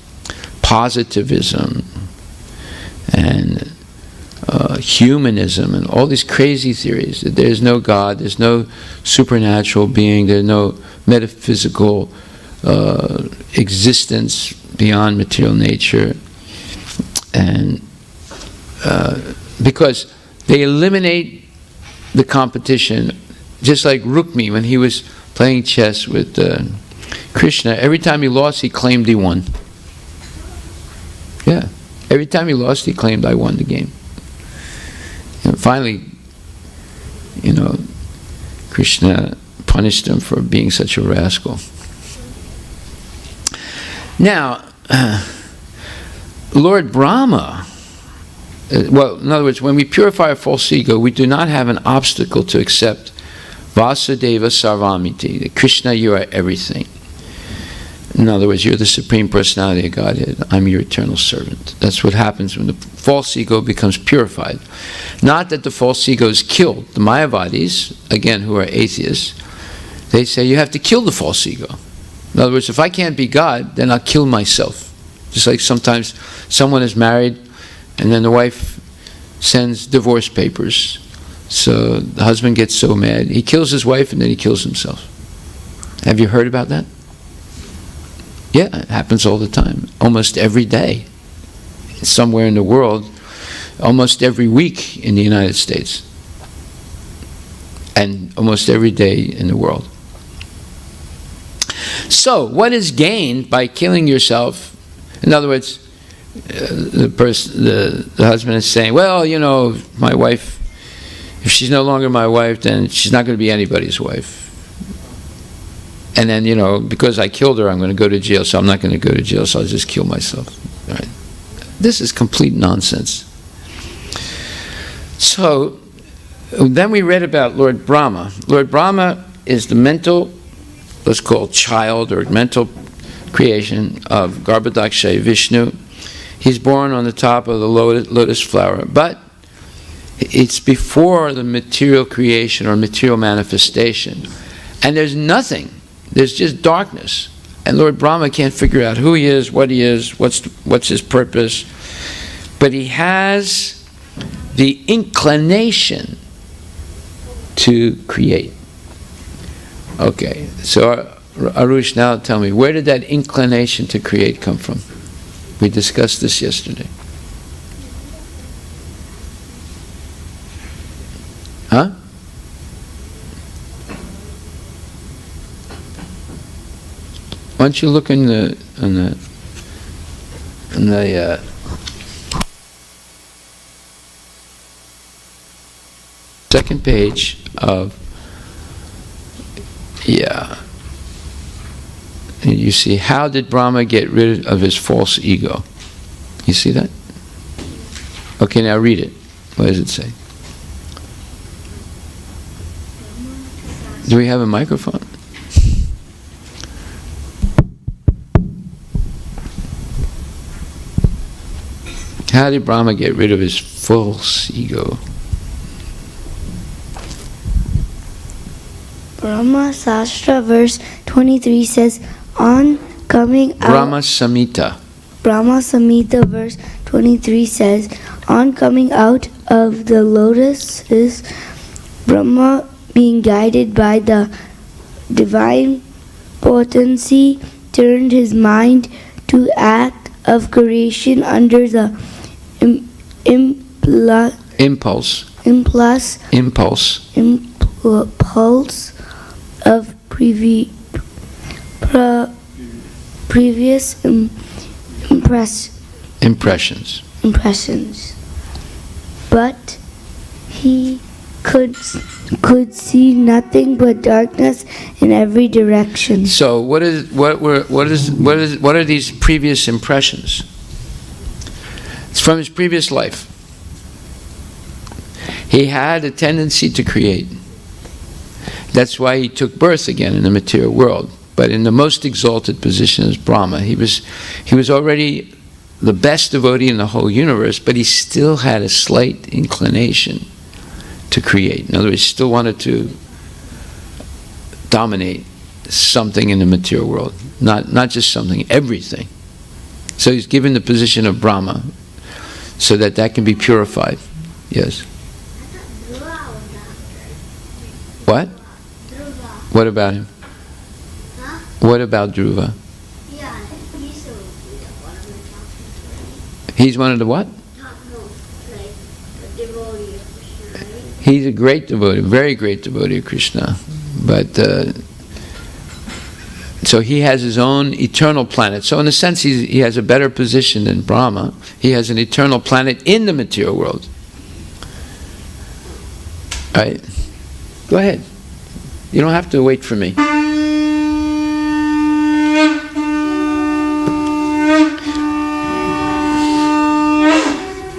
S1: positivism and humanism and all these crazy theories, that there's no God, there's no supernatural being, there's no metaphysical existence beyond material nature. And because they eliminate the competition, just like Rukmi when he was playing chess with Krishna. Every time he lost, he claimed he won. Yeah. Every time he lost, he claimed, I won the game. And finally, Krishna punished him for being such a rascal. Now, Lord Brahma, in other words, when we purify our false ego, we do not have an obstacle to accept Vasudeva Sarvamiti, that Krishna, you are everything. In other words, you're the Supreme Personality of Godhead. I'm your eternal servant. That's what happens when the false ego becomes purified. Not that the false ego is killed. The Mayavadis, again, who are atheists, they say you have to kill the false ego. In other words, if I can't be God, then I'll kill myself. Just like sometimes someone is married and then the wife sends divorce papers. So the husband gets so mad, he kills his wife and then he kills himself. Have you heard about that? Yeah, it happens all the time. Almost every day. Somewhere in the world, almost every week in the United States. And almost every day in the world. So, what is gained by killing yourself? In other words, the husband is saying, well, my wife, if she's no longer my wife, then she's not going to be anybody's wife. And then, because I killed her, I'm going to go to jail, so I'm not going to go to jail, so I'll just kill myself. All right. This is complete nonsense. So, then we read about Lord Brahma. Lord Brahma is the mental, let's call it child or mental creation of Garbhodakshay Vishnu. He's born on the top of the lotus flower, but it's before the material creation or material manifestation. And there's nothing. There's just darkness. And Lord Brahma can't figure out who he is, what's his purpose. But he has the inclination to create. Okay, so Arush, now tell me, where did that inclination to create come from? We discussed this yesterday. Huh? Why don't you look in the second page of, and you see, how did Brahma get rid of his false ego? You see that? Okay, now read it. What does it say? Do we have a microphone? How did Brahma get rid of his false ego?
S5: Brahma Sastra verse 23 says, on coming out...
S1: Brahma Samhita.
S5: Brahma Samhita verse 23 says, on coming out of the lotuses, Brahma, being guided by the divine potency, turned his mind to act of creation under the impulse of previous impressions. But he could see nothing but darkness in every direction.
S1: So what are these previous impressions? It's from his previous life. He had a tendency to create. That's why he took birth again in the material world, but in the most exalted position as Brahma. He was already the best devotee in the whole universe, but he still had a slight inclination to create. In other words, he still wanted to dominate something in the material world, not just something, everything. So he's given the position of Brahma so that can be purified. Yes. What? What about him? What about Dhruva? He's one of the what? He's a great devotee, very great devotee of Krishna. But so he has his own eternal planet. So in a sense, he has a better position than Brahma. He has an eternal planet in the material world. All right? Go ahead. You don't have to wait for me.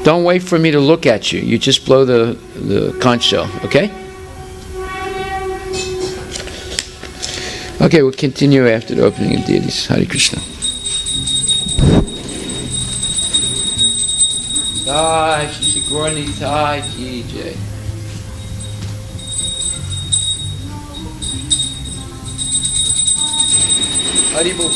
S1: Don't wait for me to look at you. You just blow the conch shell, okay? Okay, we'll continue after the opening of deities. Hare Krishna. Jai Shri Gaura Nitai Ki Jai. Haribol.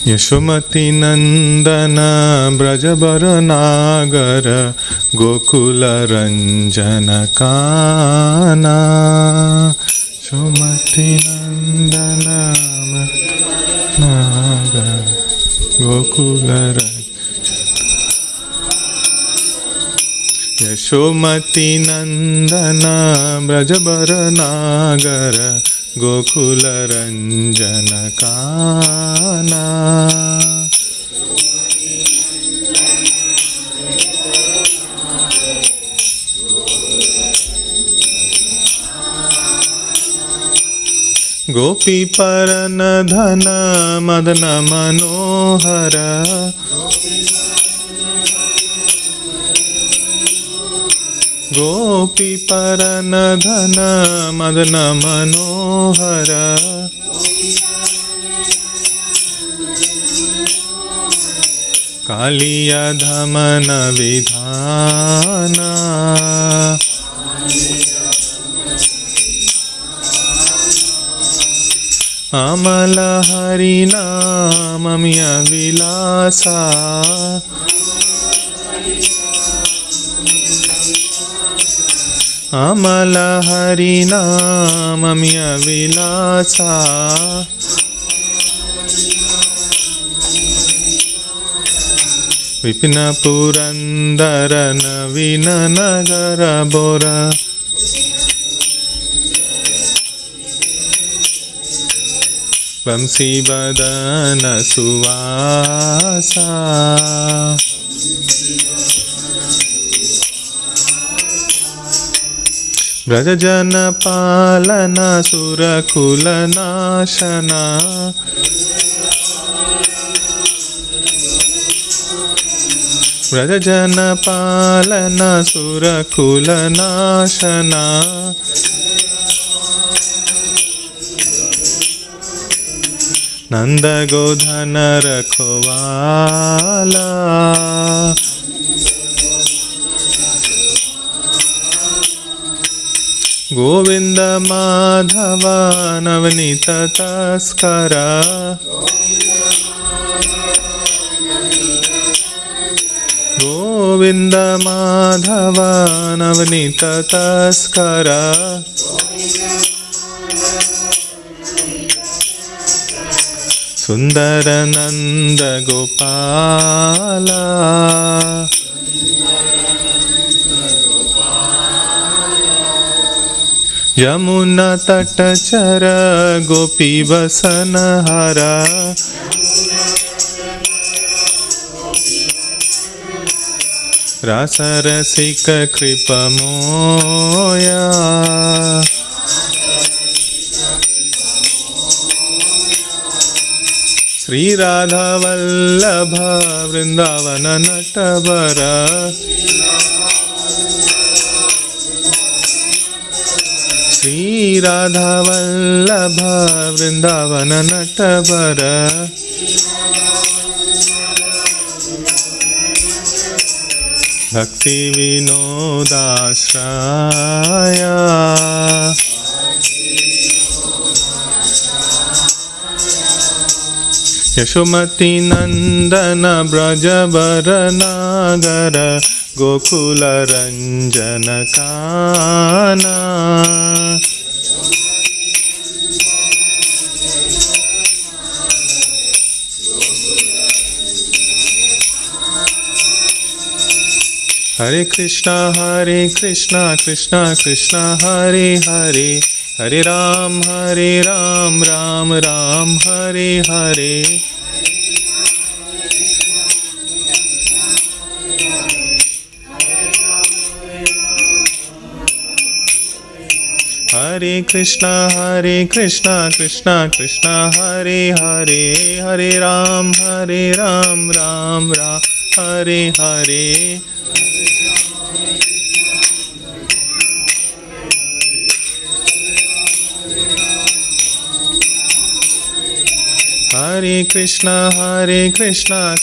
S6: Yashomati Nandana Brajabara Nagara Gokula Ranjana Kana Yashomati Nandana Nagara Gokula Yashomati Nandana Brajabara Nagara Gokula Ranjana Kana Gopi Parana Dhana Madana Manohara Gopi Parana Dhana Madana Manohara Kaliya Dhamana Vidhana Amala Harinamamya Vilasa Amala Harinamamya Vilasa Vipina Purandara Navina Nagara Bora Vamsi Vadana Suvasa Brajajana Palana Surakula Nashana Brajajana Palana Surakula Nashana Nanda Godhana Rakhovala Govinda Madhava Navnita Taskara Govinda Madhava Navnita Taskara Sundarananda Gopala Yamuna Tatachara Gopi Vasanahara Rasarasika Kripa Moya Sri Radha Vallabha Vrindavana Natabara Sri Radha Vallabha Vrindavana Natabara Bhakti Vinodashraya Yashomati Nandana Brajabara Nagara Gokula Ranjana Kana Hare Krishna, Krishna Krishna, Hare Hare, Hare Ram, Ram Ram, Hare Hare. Hare Krishna, Krishna Krishna, Hare Hare, Hare Ram, Ram Ram, Hare Hare. Hare Krishna, Krishna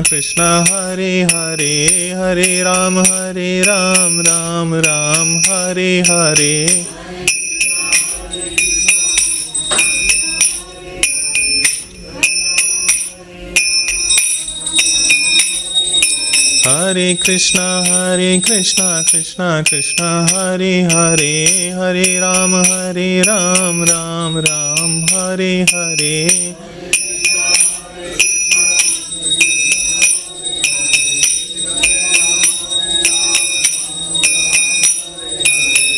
S6: Krishna, Hare Hare, Hare Ram, Ram Ram, Hare Hare. Hare Krishna, Krishna Krishna, Hare Hare, Hare Ram, Ram Ram, Hare Hare.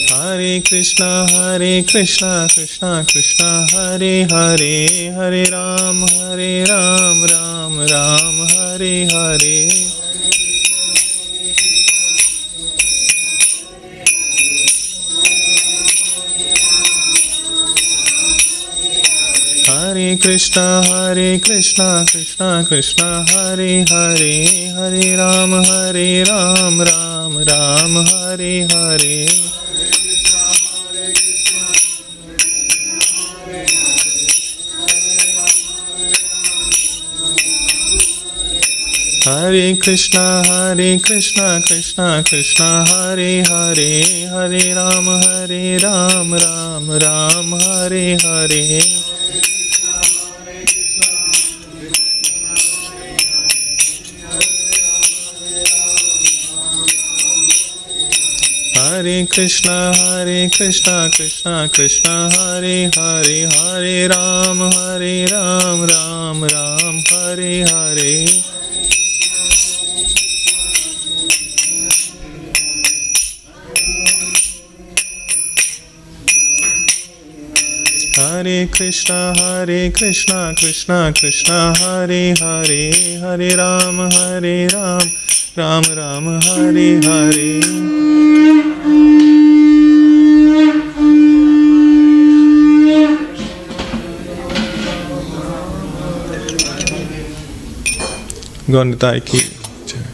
S6: Hare Krishna, Krishna Krishna, Hare Hare, Hare Ram, Ram Ram, Hare Hare. Hare Krishna, Krishna Krishna, Hare Hare, Hare Ram, Ram Ram, Hare Hare. Hare Krishna, Krishna Krishna, Hare Hare, Hare Ram, Ram Ram, Hare Hare. Hare Krishna, Krishna Krishna, Hare Hare, Hare Ram, Ram Ram, Hare Hare. Hare Krishna, Krishna Krishna, Hare Hare, Hare Ram, Ram Ram, Hare Hare. Gonditai ki jai.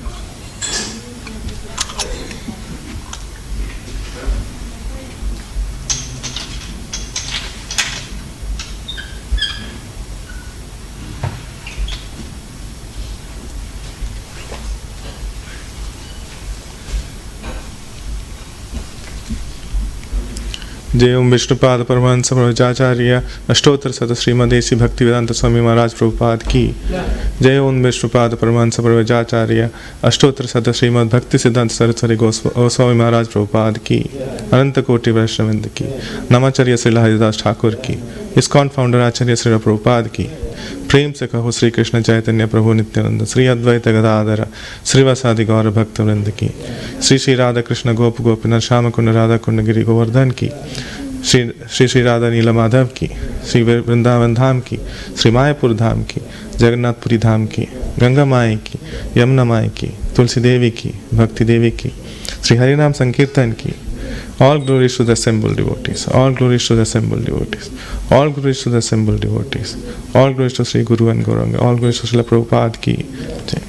S6: जय ओम विष्णुपाद परमहंस प्रवचाचार्य अष्टोत्तर शत श्रीमदेशी भक्ति वेदांत स्वामी महाराज प्रभुपाद की जय ओम विष्णुपाद परमहंस प्रवचाचार्य अष्टोत्तर शत श्रीमद भक्ति सिद्धांत सरस्वती गोस्वामी महाराज प्रभुपाद की अनंत कोटि वैष्णवृंद की नमाचार्य श्री हरिदास ठाकुर की इस्कॉन फाउंडर आचार्य श्री प्रभुपाद की प्रेम से कहो श्री कृष्ण चैतन्य प्रभु नित्यानंद श्री अद्वैत गदाधर श्रीवासादि गौर भक्त वृंद की श्री श्री राधा कृष्ण गोप गोपीनाथ श्याम कुंड राधा कुंड गिरि गोवर्धन की श्री श्री राधा नीला माधव की श्री वृंदावन धाम की श्री मायापुर धाम की जगन्नाथपुरी धाम की गंगा माई की यमुना माई की तुलसी देवी की भक्ति देवी की श्री हरिनाम संकीर्तन की All glories to the assembled devotees. All glories to the assembled devotees. All glories to the assembled devotees. All glories to Sri Guru and Gauranga. All glories to Srila Prabhupada ki jai.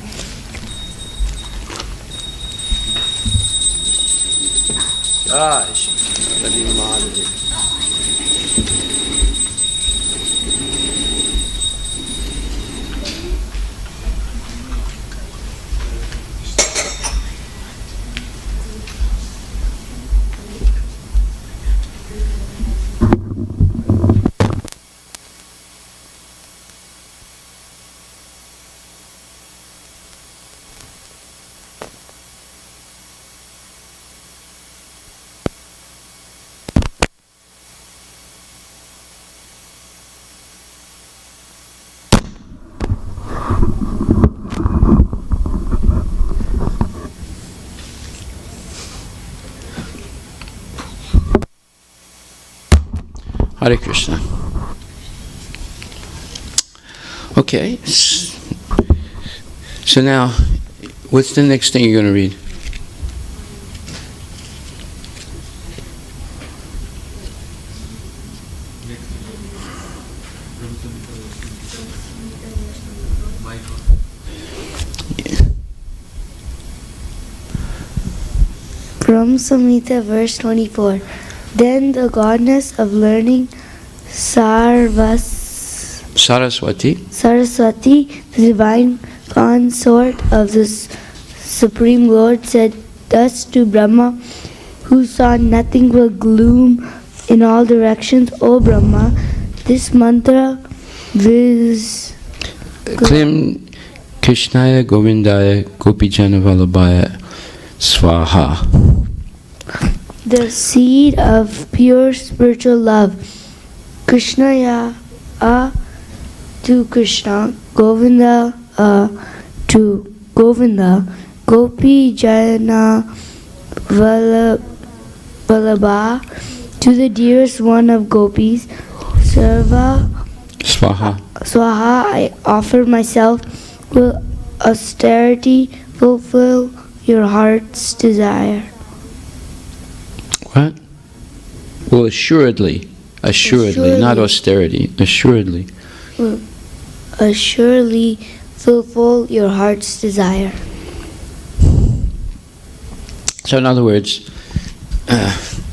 S1: Hare Krishna. Okay, so now, what's the next thing you're going to read?
S5: From Samhita, verse 24. Then the goddess of learning,
S1: Saraswati,
S5: the divine consort of the Supreme Lord, said thus to Brahma, who saw nothing but gloom in all directions, O Brahma, this mantra viz.
S1: Klim Krishnaya Govindaya Gopijana Vallabhaya Swaha.
S5: The seed of pure spiritual love. Krishnaya to Krishna, Govinda to Govinda, Gopi Jana Vallabha to the dearest one of gopis,
S1: Swaha.
S5: Swaha, I offer myself. Will austerity fulfill your heart's desire?
S1: What? Well, assuredly, not austerity, assuredly.
S5: Will assuredly fulfill your heart's desire.
S1: So in other words,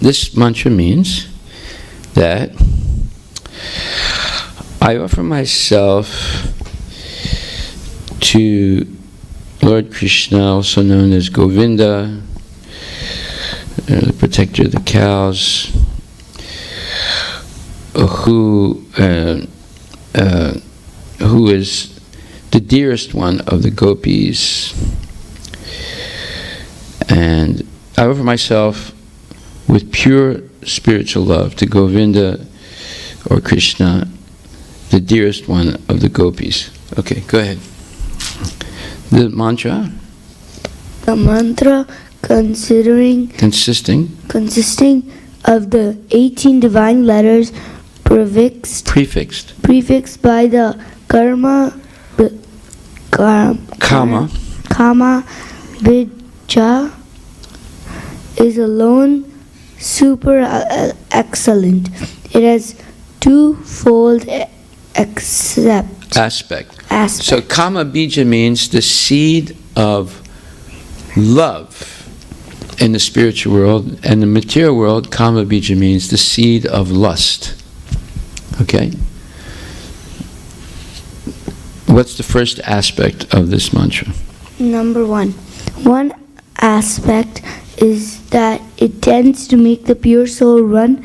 S1: this mantra means that I offer myself to Lord Krishna, also known as Govinda, the protector of the cows, who is the dearest one of the gopis. And I offer myself with pure spiritual love to Govinda or Krishna, the dearest one of the gopis. Okay, go ahead. The mantra?
S5: The mantra consisting of the 18 divine letters prefixed by the kama bija is alone super excellent. It has twofold aspect.
S1: So kama bija means the seed of love in the spiritual world, and the material world, kama bija means the seed of lust. Okay? What's the first aspect of this mantra?
S5: Number one. One aspect is that it tends to make the pure soul run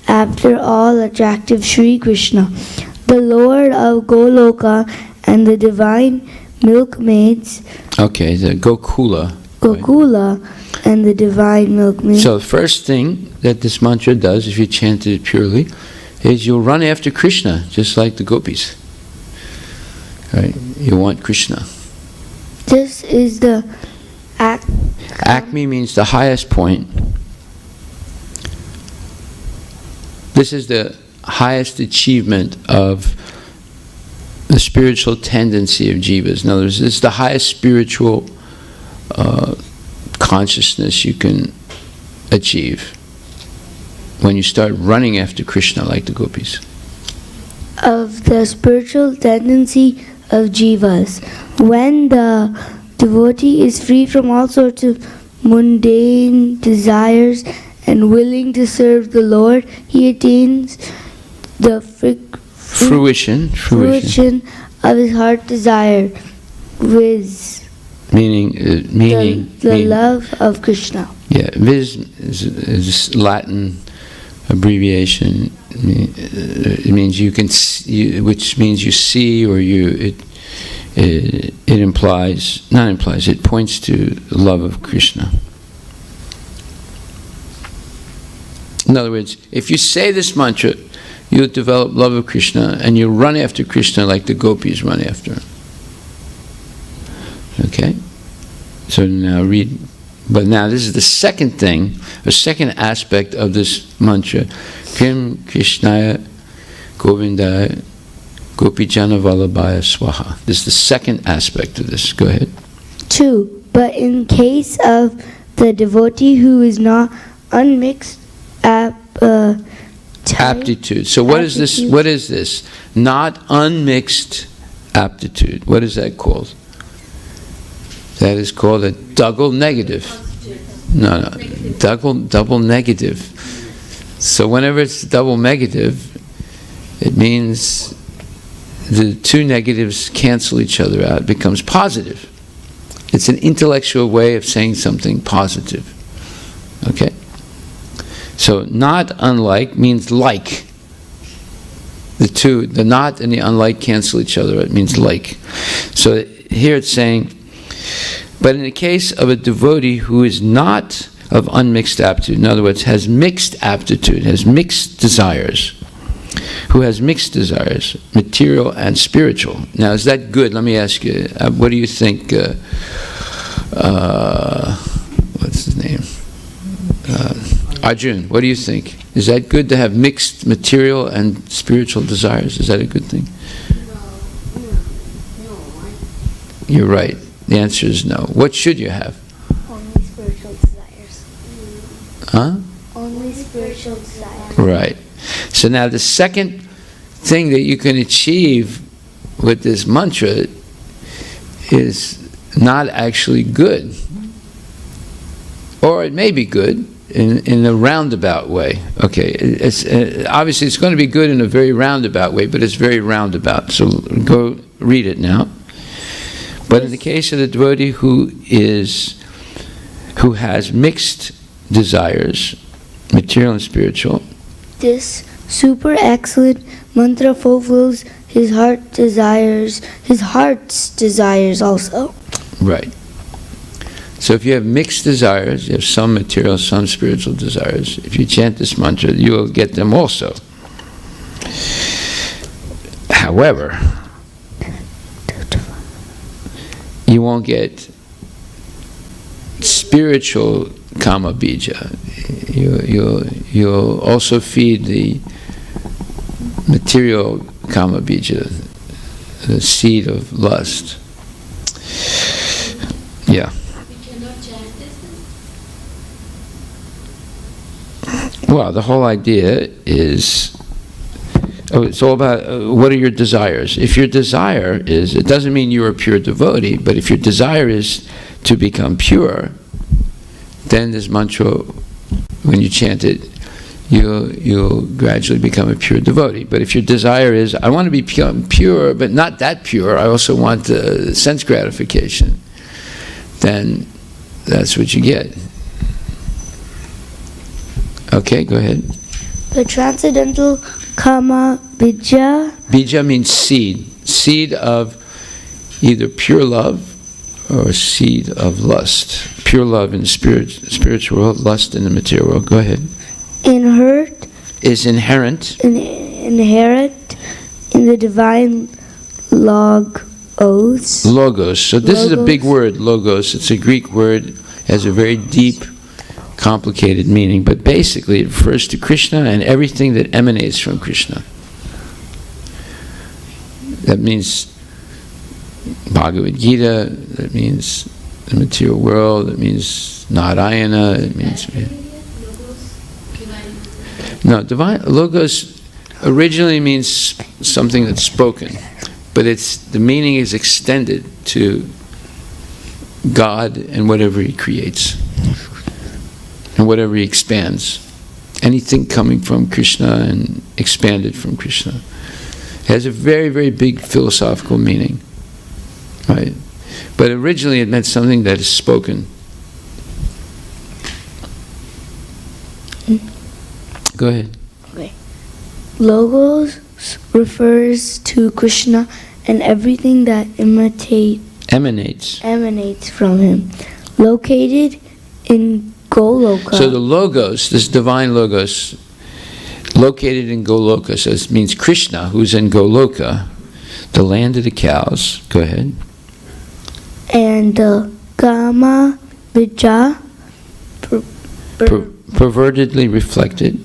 S5: after all attractive Sri Krishna, the Lord of Goloka and the divine milkmaids.
S1: Okay, the Gokula.
S5: Gokula and the divine milkmaids.
S1: So the first thing that this mantra does, if you chant it purely, is you'll run after Krishna, just like the gopis. Right? You want Krishna.
S5: This is the
S1: Acme means the highest point. This is the highest achievement of the spiritual tendency of jivas. In other words, this is the highest spiritual consciousness you can achieve when you start running after Krishna like the gopis.
S5: Of the spiritual tendency of jivas. When the devotee is free from all sorts of mundane desires and willing to serve the Lord, he attains the fruition of his heart desire, viz.
S1: Meaning
S5: the love of Krishna.
S1: Yeah, viz is Latin abbreviation. It means you can see, which means you see, or it points to the love of Krishna. In other words, if you say this mantra, you'll develop love of Krishna, and you'll run after Krishna like the gopis run after him. Okay? So now read. But now this is the second thing, the second aspect of this mantra. Kim Krishnaya Govindaya Gopijana Vallabhaya Swaha. This is the second aspect of this. Go ahead.
S5: 2. But in case of the devotee who is not unmixed
S1: aptitude. So what is this? What is this? Not unmixed aptitude. What is that called? That is called a double negative. No, double negative. So whenever it's double negative, it means the two negatives cancel each other out. It becomes positive. It's an intellectual way of saying something positive. Okay? So not unlike means like. The not and the unlike cancel each other out. It means like. So here it's saying, but in the case of a devotee who is not of unmixed aptitude, in other words, has mixed aptitude, has mixed desires, who has mixed desires, material and spiritual. Now, is that good? Let me ask you, what do you think, what's his name? Arjun, what do you think? Is that good to have mixed material and spiritual desires? Is that a good thing? You're right. The answer is no. What should you have?
S5: Only spiritual desires.
S1: Huh?
S5: Only spiritual desires.
S1: Right. So now the second thing that you can achieve with this mantra is not actually good. Or it may be good in a roundabout way. Okay, obviously it's going to be good in a very roundabout way, but it's very roundabout. So go read it now. But in the case of the devotee who has mixed desires, material and spiritual,
S5: this super excellent mantra fulfills his heart's desires also.
S1: right. So if you have mixed desires, you have some material, some spiritual desires, if you chant this mantra, you will get them also. However, you won't get spiritual kama bija. You'll also feed the material kama bija, the seed of lust. Yeah.
S3: We cannot chant this then?
S1: Well, the whole idea is, it's all about what are your desires. If your desire is, it doesn't mean you're a pure devotee, but if your desire is to become pure, then this mantra, when you chant it, you'll gradually become a pure devotee. But if your desire is, I want to become pure, but not that pure, I also want sense gratification, then that's what you get. Okay, go ahead.
S5: The transcendental kama bija.
S1: Bija means seed. Seed of either pure love or seed of lust. Pure love in the spiritual world, lust in the material world. Go ahead.
S5: Is inherent in the divine logos.
S1: Logos. So this is a big word, logos. It's a Greek word, has a very deep, complicated meaning, but basically it refers to Krishna and everything that emanates from Krishna. That means Bhagavad Gita, that means the material world, that means Narayana, it means... No, divine logos originally means something that's spoken, but the meaning is extended to God and whatever He creates, and whatever He expands. Anything coming from Krishna and expanded from Krishna. It has a very, very big philosophical meaning, right? But originally it meant something that is spoken. Go ahead.
S5: Okay. Logos refers to Krishna and everything that emanates from Him. Located in Goloka.
S1: So the logos, this divine logos, located in Goloka, so it means Krishna, who's in Goloka, the land of the cows. Go ahead.
S5: And the Kama Bija,
S1: pervertedly reflected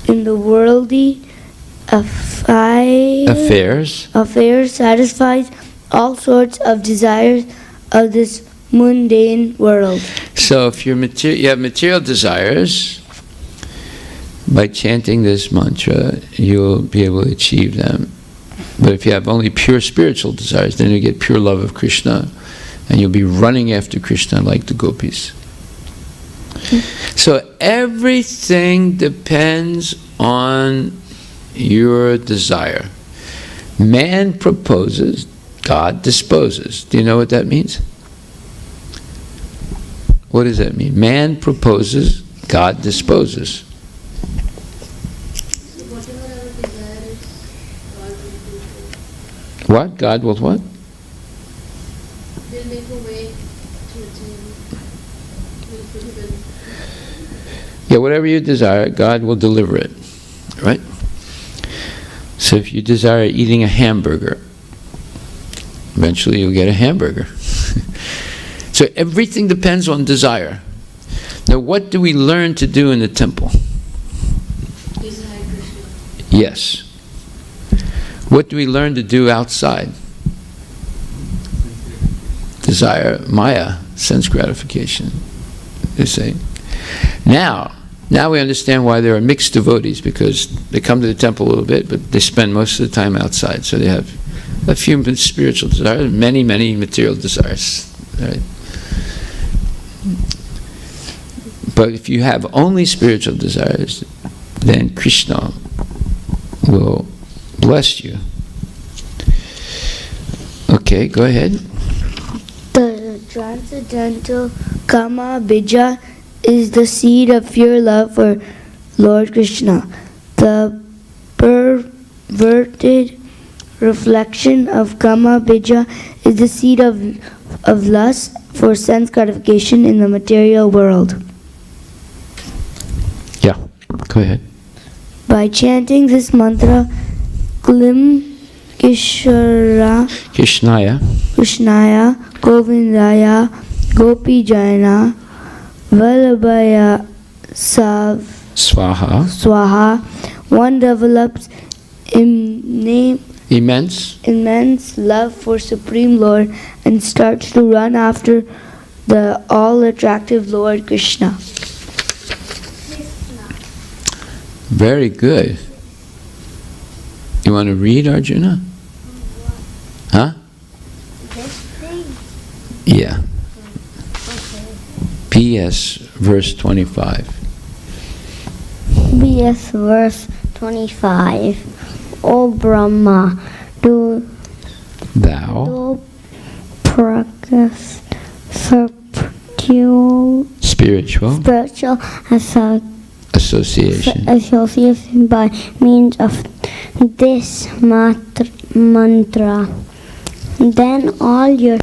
S1: in the worldly affairs satisfies all sorts of desires of this mundane world. So if you have material desires, by chanting this mantra, you'll be able to achieve them. But if you have only pure spiritual desires, then you get pure love of Krishna, and you'll be running after Krishna like the gopis. So everything depends on your desire. Man proposes, God disposes. Do you know what that means? What does that mean? Man proposes, God disposes.
S3: Whatever our desire is, God
S1: What? God will what?
S3: Will make a way to attain. Will fulfill.
S1: Yeah, whatever you desire, God will deliver it. Right? So if you desire eating a hamburger, eventually you'll get a hamburger. So everything depends on desire. Now, what do we learn to do in the temple?
S3: Desire Krishna.
S1: Yes. What do we learn to do outside? Desire Maya, sense gratification. You see? Now we understand why there are mixed devotees, because they come to the temple a little bit, but they spend most of the time outside. So they have a few spiritual desires, many material desires. Right? But if you have only spiritual desires, then Krishna will bless you. Okay, go ahead.
S5: The transcendental Kama Bija is the seed of pure love for Lord Krishna. The perverted reflection of Kama Bija is the seed of lust for sense gratification in the material world.
S1: Yeah, go ahead.
S5: By chanting this mantra, Klim Kishnaya Govindaya Gopi Jayana Vallabhaya Swaha, one develops immense love for Supreme Lord and starts to run after the all-attractive Lord Krishna.
S1: Very good. You want to read, Arjuna? Huh? Yeah. PS verse 25.
S7: BS verse 25. O Brahma, do
S1: Thou
S7: practice
S1: spiritual association
S7: by means of this mantra. Then all your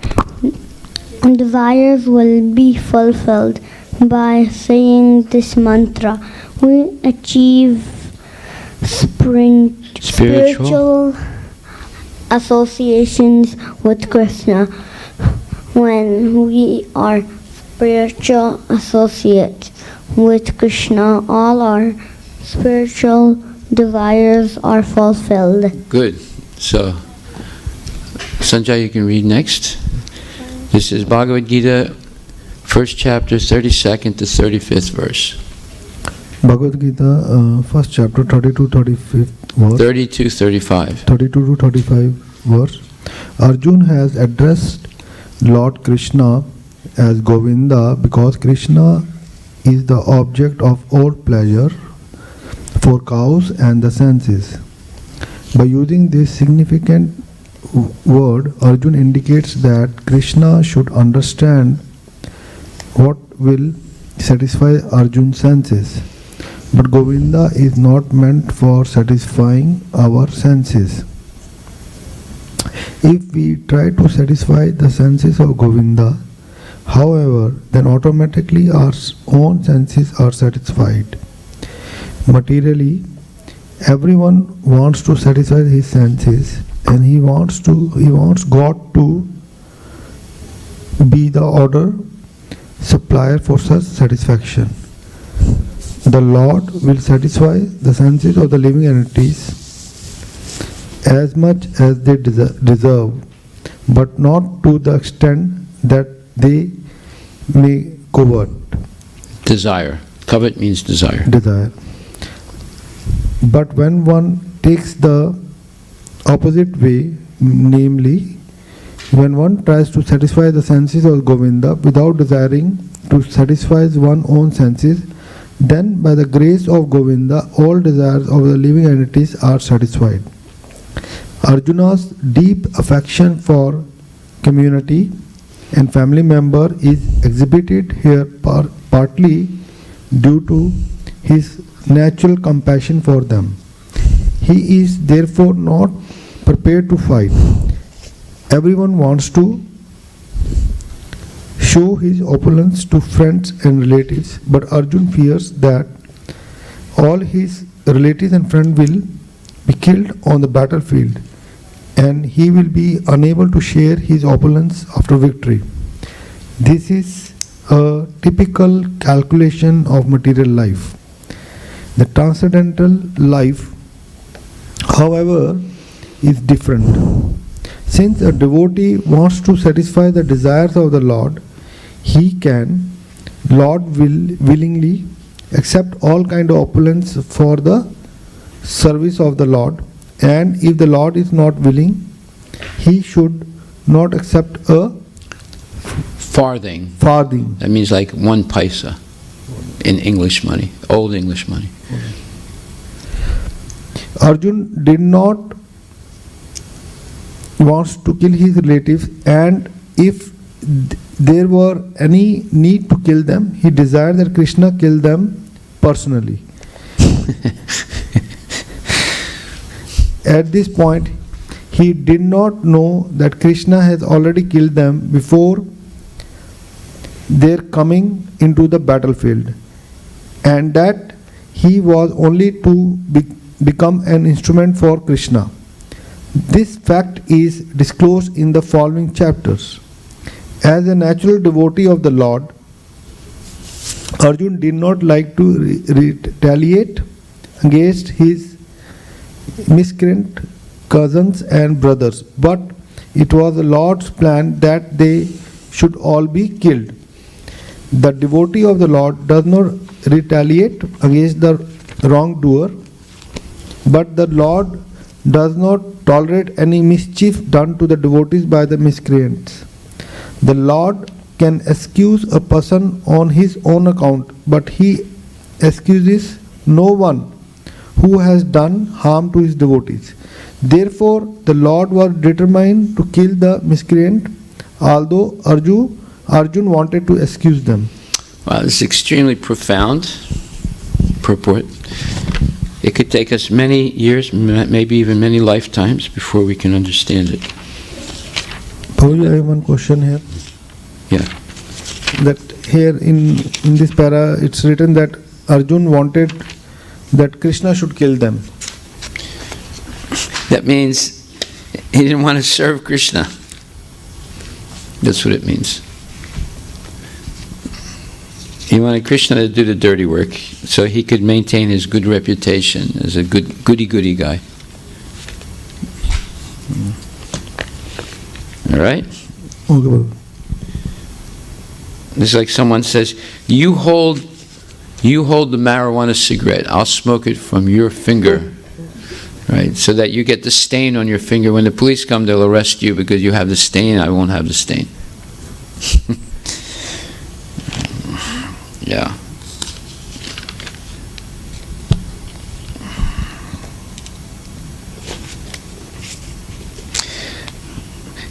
S7: desires will be fulfilled. By saying this mantra, we achieve spiritual associations with Krishna. When we are spiritual associates with Krishna, all our spiritual desires are fulfilled.
S1: Good. So, Sanjay, you can read next. This is Bhagavad Gita, first chapter, 32nd to 35th verse.
S8: Bhagavad Gita, first chapter, 32-35 verse.
S1: 32-35.
S8: 32-35 verse. Arjuna has addressed Lord Krishna as Govinda because Krishna is the object of all pleasure for cows and the senses. By using this significant word, Arjuna indicates that Krishna should understand what will satisfy Arjuna's senses. But Govinda is not meant for satisfying our senses. If we try to satisfy the senses of Govinda, however, then automatically our own senses are satisfied. Materially, everyone wants to satisfy his senses, and he wants God to be the order supplier for such satisfaction. The Lord will satisfy the senses of the living entities as much as they deserve, but not to the extent that they may covet.
S1: Desire. Covet means desire.
S8: But when one takes the opposite way, namely, when one tries to satisfy the senses of Govinda without desiring to satisfy one's own senses, then by the grace of Govinda, all desires of the living entities are satisfied. Arjuna's deep affection for community and family member is exhibited here partly due to his natural compassion for them. He He is therefore not prepared to fight. Everyone wants to show his opulence to friends and relatives, but Arjun fears that all his relatives and friends will be killed on the battlefield, and he will be unable to share his opulence after victory. This is a typical calculation of material life. The transcendental life, however, is different. Since a devotee wants to satisfy the desires of the Lord, he can, willingly accept all kind of opulence for the service of the Lord, and if the Lord is not willing, he should not accept a
S1: Farthing.
S8: farthing.
S1: That means like 1 paisa in English money, old English money.
S8: Arjun did not wants to kill his relatives, and if there were any need to kill them, he desired that Krishna kill them personally. At this point, he did not know that Krishna has already killed them before their coming into the battlefield, and that he was only to become an instrument for Krishna. This fact is disclosed in the following chapters. As a natural devotee of the Lord, Arjun did not like to retaliate against his miscreant cousins and brothers, but it was the Lord's plan that they should all be killed. The devotee of the Lord does not retaliate against the wrongdoer, but the Lord does not tolerate any mischief done to the devotees by the miscreants. The Lord can excuse a person on his own account, but he excuses no one who has done harm to his devotees. Therefore, the Lord was determined to kill the miscreant, although Arjun wanted to excuse them.
S1: Wow, this is extremely profound purport. It could take us many years, maybe even many lifetimes, before we can understand it.
S8: Prabhuji, I have one question here.
S1: Yeah.
S8: That here in this para, it's written that Arjun wanted that Krishna should kill them.
S1: That means he didn't want to serve Krishna. That's what it means. He wanted Krishna to do the dirty work so he could maintain his good reputation as a goody-goody guy. All right?
S8: Okay.
S1: It's like someone says, you hold the marijuana cigarette, I'll smoke it from your finger. Right? So that you get the stain on your finger. When the police come, they'll arrest you because you have the stain, I won't have the stain. Yeah.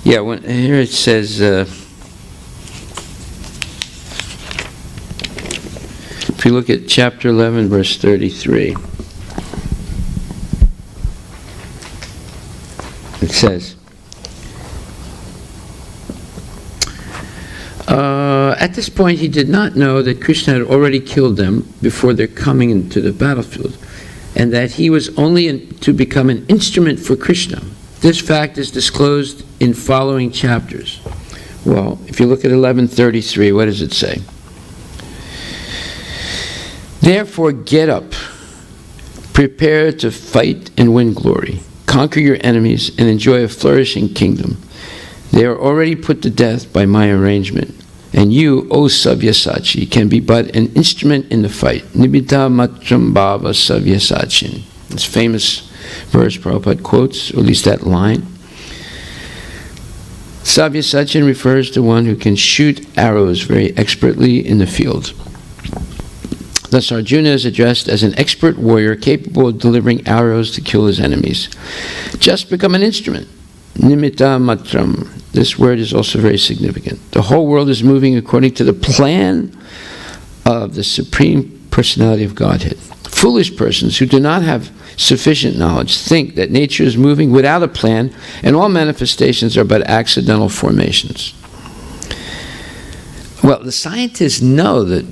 S1: Yeah, here it says, if you look at chapter 11, verse 33, it says, at this point he did not know that Krishna had already killed them before their coming into the battlefield, and that he was only to become an instrument for Krishna. This fact is disclosed in following chapters. Well, if you look at 11:33, what does it say? Therefore get up, prepare to fight and win glory, conquer your enemies and enjoy a flourishing kingdom. They are already put to death by my arrangement, and you, O Savyasachi, can be but an instrument in the fight. Nibita matram bhava Savyasachin. This famous verse Prabhupada quotes, or at least that line. Savyasachin refers to one who can shoot arrows very expertly in the field. Thus Arjuna is addressed as an expert warrior capable of delivering arrows to kill his enemies. Just become an instrument. Nimitta matram. This word is also very significant. The whole world is moving according to the plan of the Supreme Personality of Godhead. Foolish persons who do not have sufficient knowledge think that nature is moving without a plan, and all manifestations are but accidental formations. Well, the scientists know that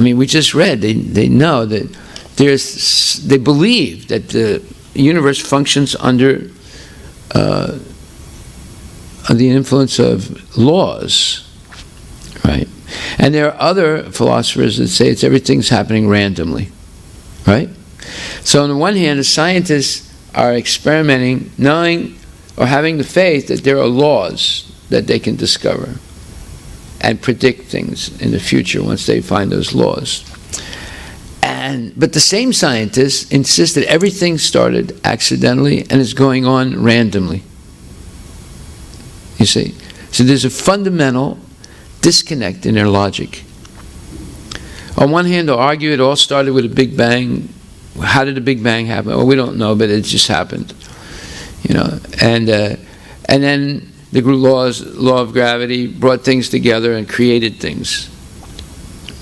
S1: we just read, they know that they believe that the universe functions under the influence of laws, right? And there are other philosophers that say everything's happening randomly, right? So on the one hand, the scientists are experimenting, knowing or having the faith that there are laws that they can discover and predict things in the future once they find those laws. But the same scientists insist that everything started accidentally and is going on randomly. You see? So there's a fundamental disconnect in their logic. On one hand, they'll argue it all started with a Big Bang. How did the Big Bang happen? Well, we don't know, but it just happened. And then the law of gravity brought things together and created things,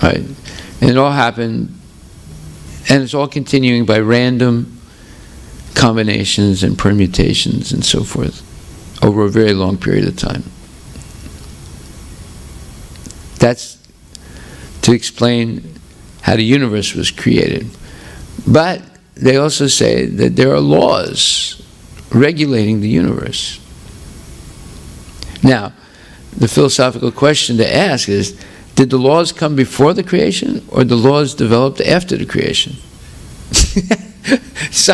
S1: right? And it all happened, and it's all continuing by random combinations and permutations and so forth over a very long period of time. That's to explain how the universe was created. But they also say that there are laws regulating the universe. Now, the philosophical question to ask is, did the laws come before the creation, or the laws developed after the creation? So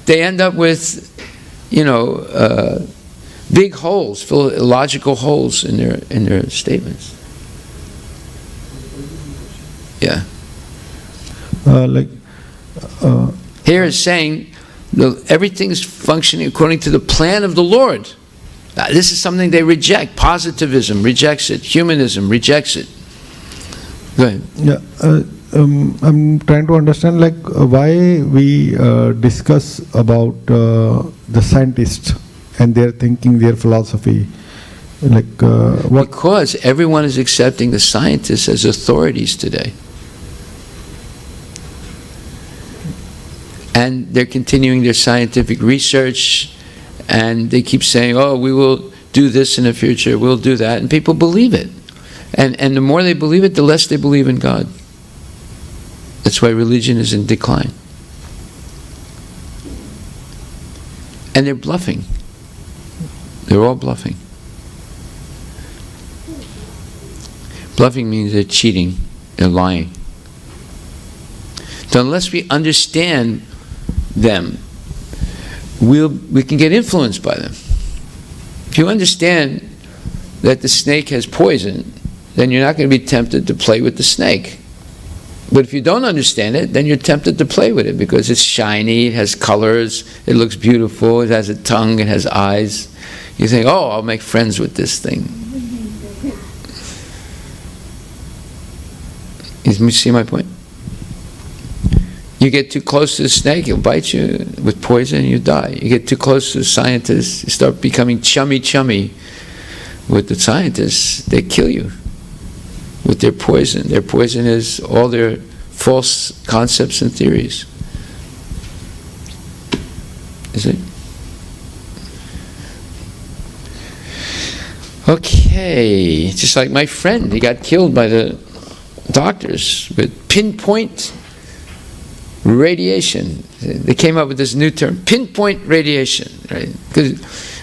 S1: they end up with, big holes, philological holes in their statements. Yeah. Here is saying everything's functioning according to the plan of the Lord. This is something they reject. Positivism rejects it. Humanism rejects it. Go ahead.
S8: Yeah, I'm trying to understand why we discuss about the scientists and their thinking, their philosophy. What?
S1: Because everyone is accepting the scientists as authorities today. And they're continuing their scientific research, and they keep saying, oh, we will do this in the future, we'll do that, and people believe it. And the more they believe it, the less they believe in God. That's why religion is in decline. And they're bluffing. They're all bluffing. Bluffing means they're cheating, they're lying. So unless we understand them, we can get influenced by them. If you understand that the snake has poison, then you're not going to be tempted to play with the snake. But if you don't understand it, then you're tempted to play with it because it's shiny, it has colors, it looks beautiful, it has a tongue, it has eyes. You think, oh, I'll make friends with this thing. You see my point? You get too close to the snake, he'll bite you with poison and you die. You get too close to the scientists, you start becoming chummy with the scientists, they kill you with their poison. Their poison is all their false concepts and theories. Is it? Okay, just like my friend, he got killed by the doctors with pinpoint radiation. They came up with this new term, pinpoint radiation, right? Because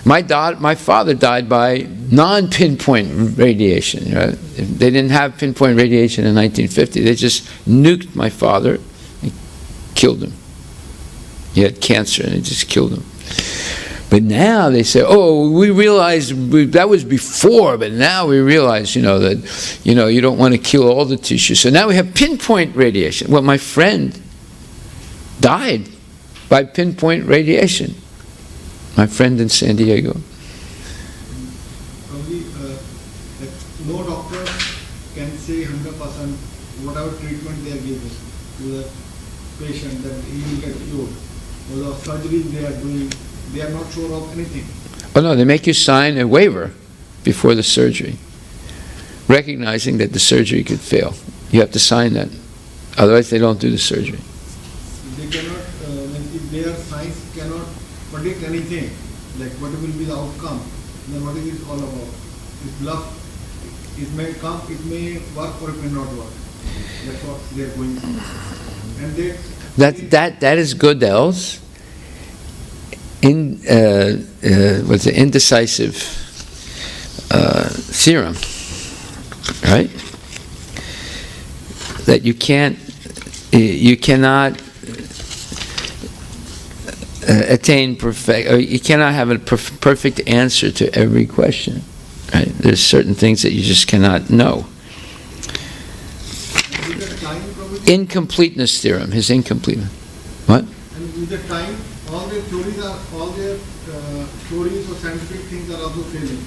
S1: my father died by non-pinpoint radiation. Right? They didn't have pinpoint radiation in 1950. They just nuked my father and killed him. He had cancer and it just killed him. But now they say, oh, we realized that was before, but now we realize, that, you don't want to kill all the tissues. So now we have pinpoint radiation. Well, my friend died by pinpoint radiation. My friend in San Diego.
S2: No doctor can say 100% whatever treatment they are giving to the patient that he will get cured. Or the surgeries they are doing, they are not sure of anything.
S1: Oh no, they make you sign a waiver before the surgery, recognizing that the surgery could fail. You have to sign that. Otherwise, they don't do the surgery.
S2: They cannot, if their science cannot predict anything, like what will be the outcome, then what is it all about? It's bluff. It may come, it may work or it may not work. That's what they are going through. And
S1: That is Gödel's what's it, indecisive theorem, right? That you cannot attain perfect, or you cannot have a perfect answer to every question. Right? There's certain things that you just cannot know. Incompleteness theorem, his incompleteness. What?
S2: And with the time, all their theories or scientific things are also failing.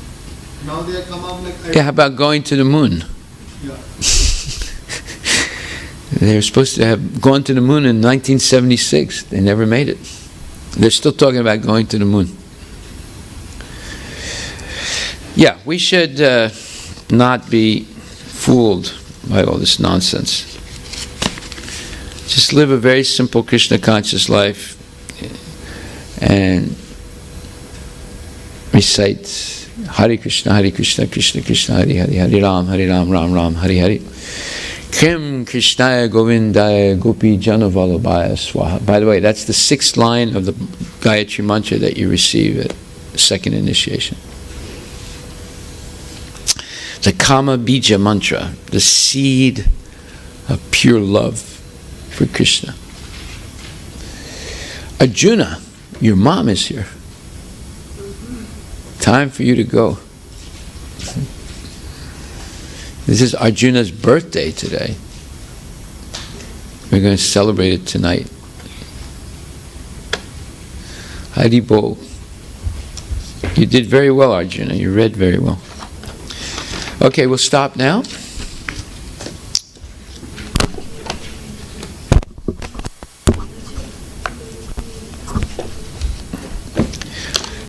S2: Now they have come up like...
S1: Yeah, how about going to the moon?
S2: Yeah.
S1: They were supposed to have gone to the moon in 1976. They never made it. They're still talking about going to the moon. Yeah, we should not be fooled by all this nonsense. Just live a very simple Krishna conscious life and recite Hare Krishna, Krishna Krishna, Hare Hare, Hare Ram, Ram Ram, Hare Hare. Kim Krishnaya Govindaya Gopi Janavalabhaya Swaha. By the way, that's the 6th line of the Gayatri Mantra that you receive at second initiation. The Kama Bija Mantra, the seed of pure love for Krishna. Arjuna, your mom is here. Time for you to go. This is Arjuna's birthday today. We're going to celebrate it tonight. Hari Bol. You did very well, Arjuna. You read very well. Okay, we'll stop now.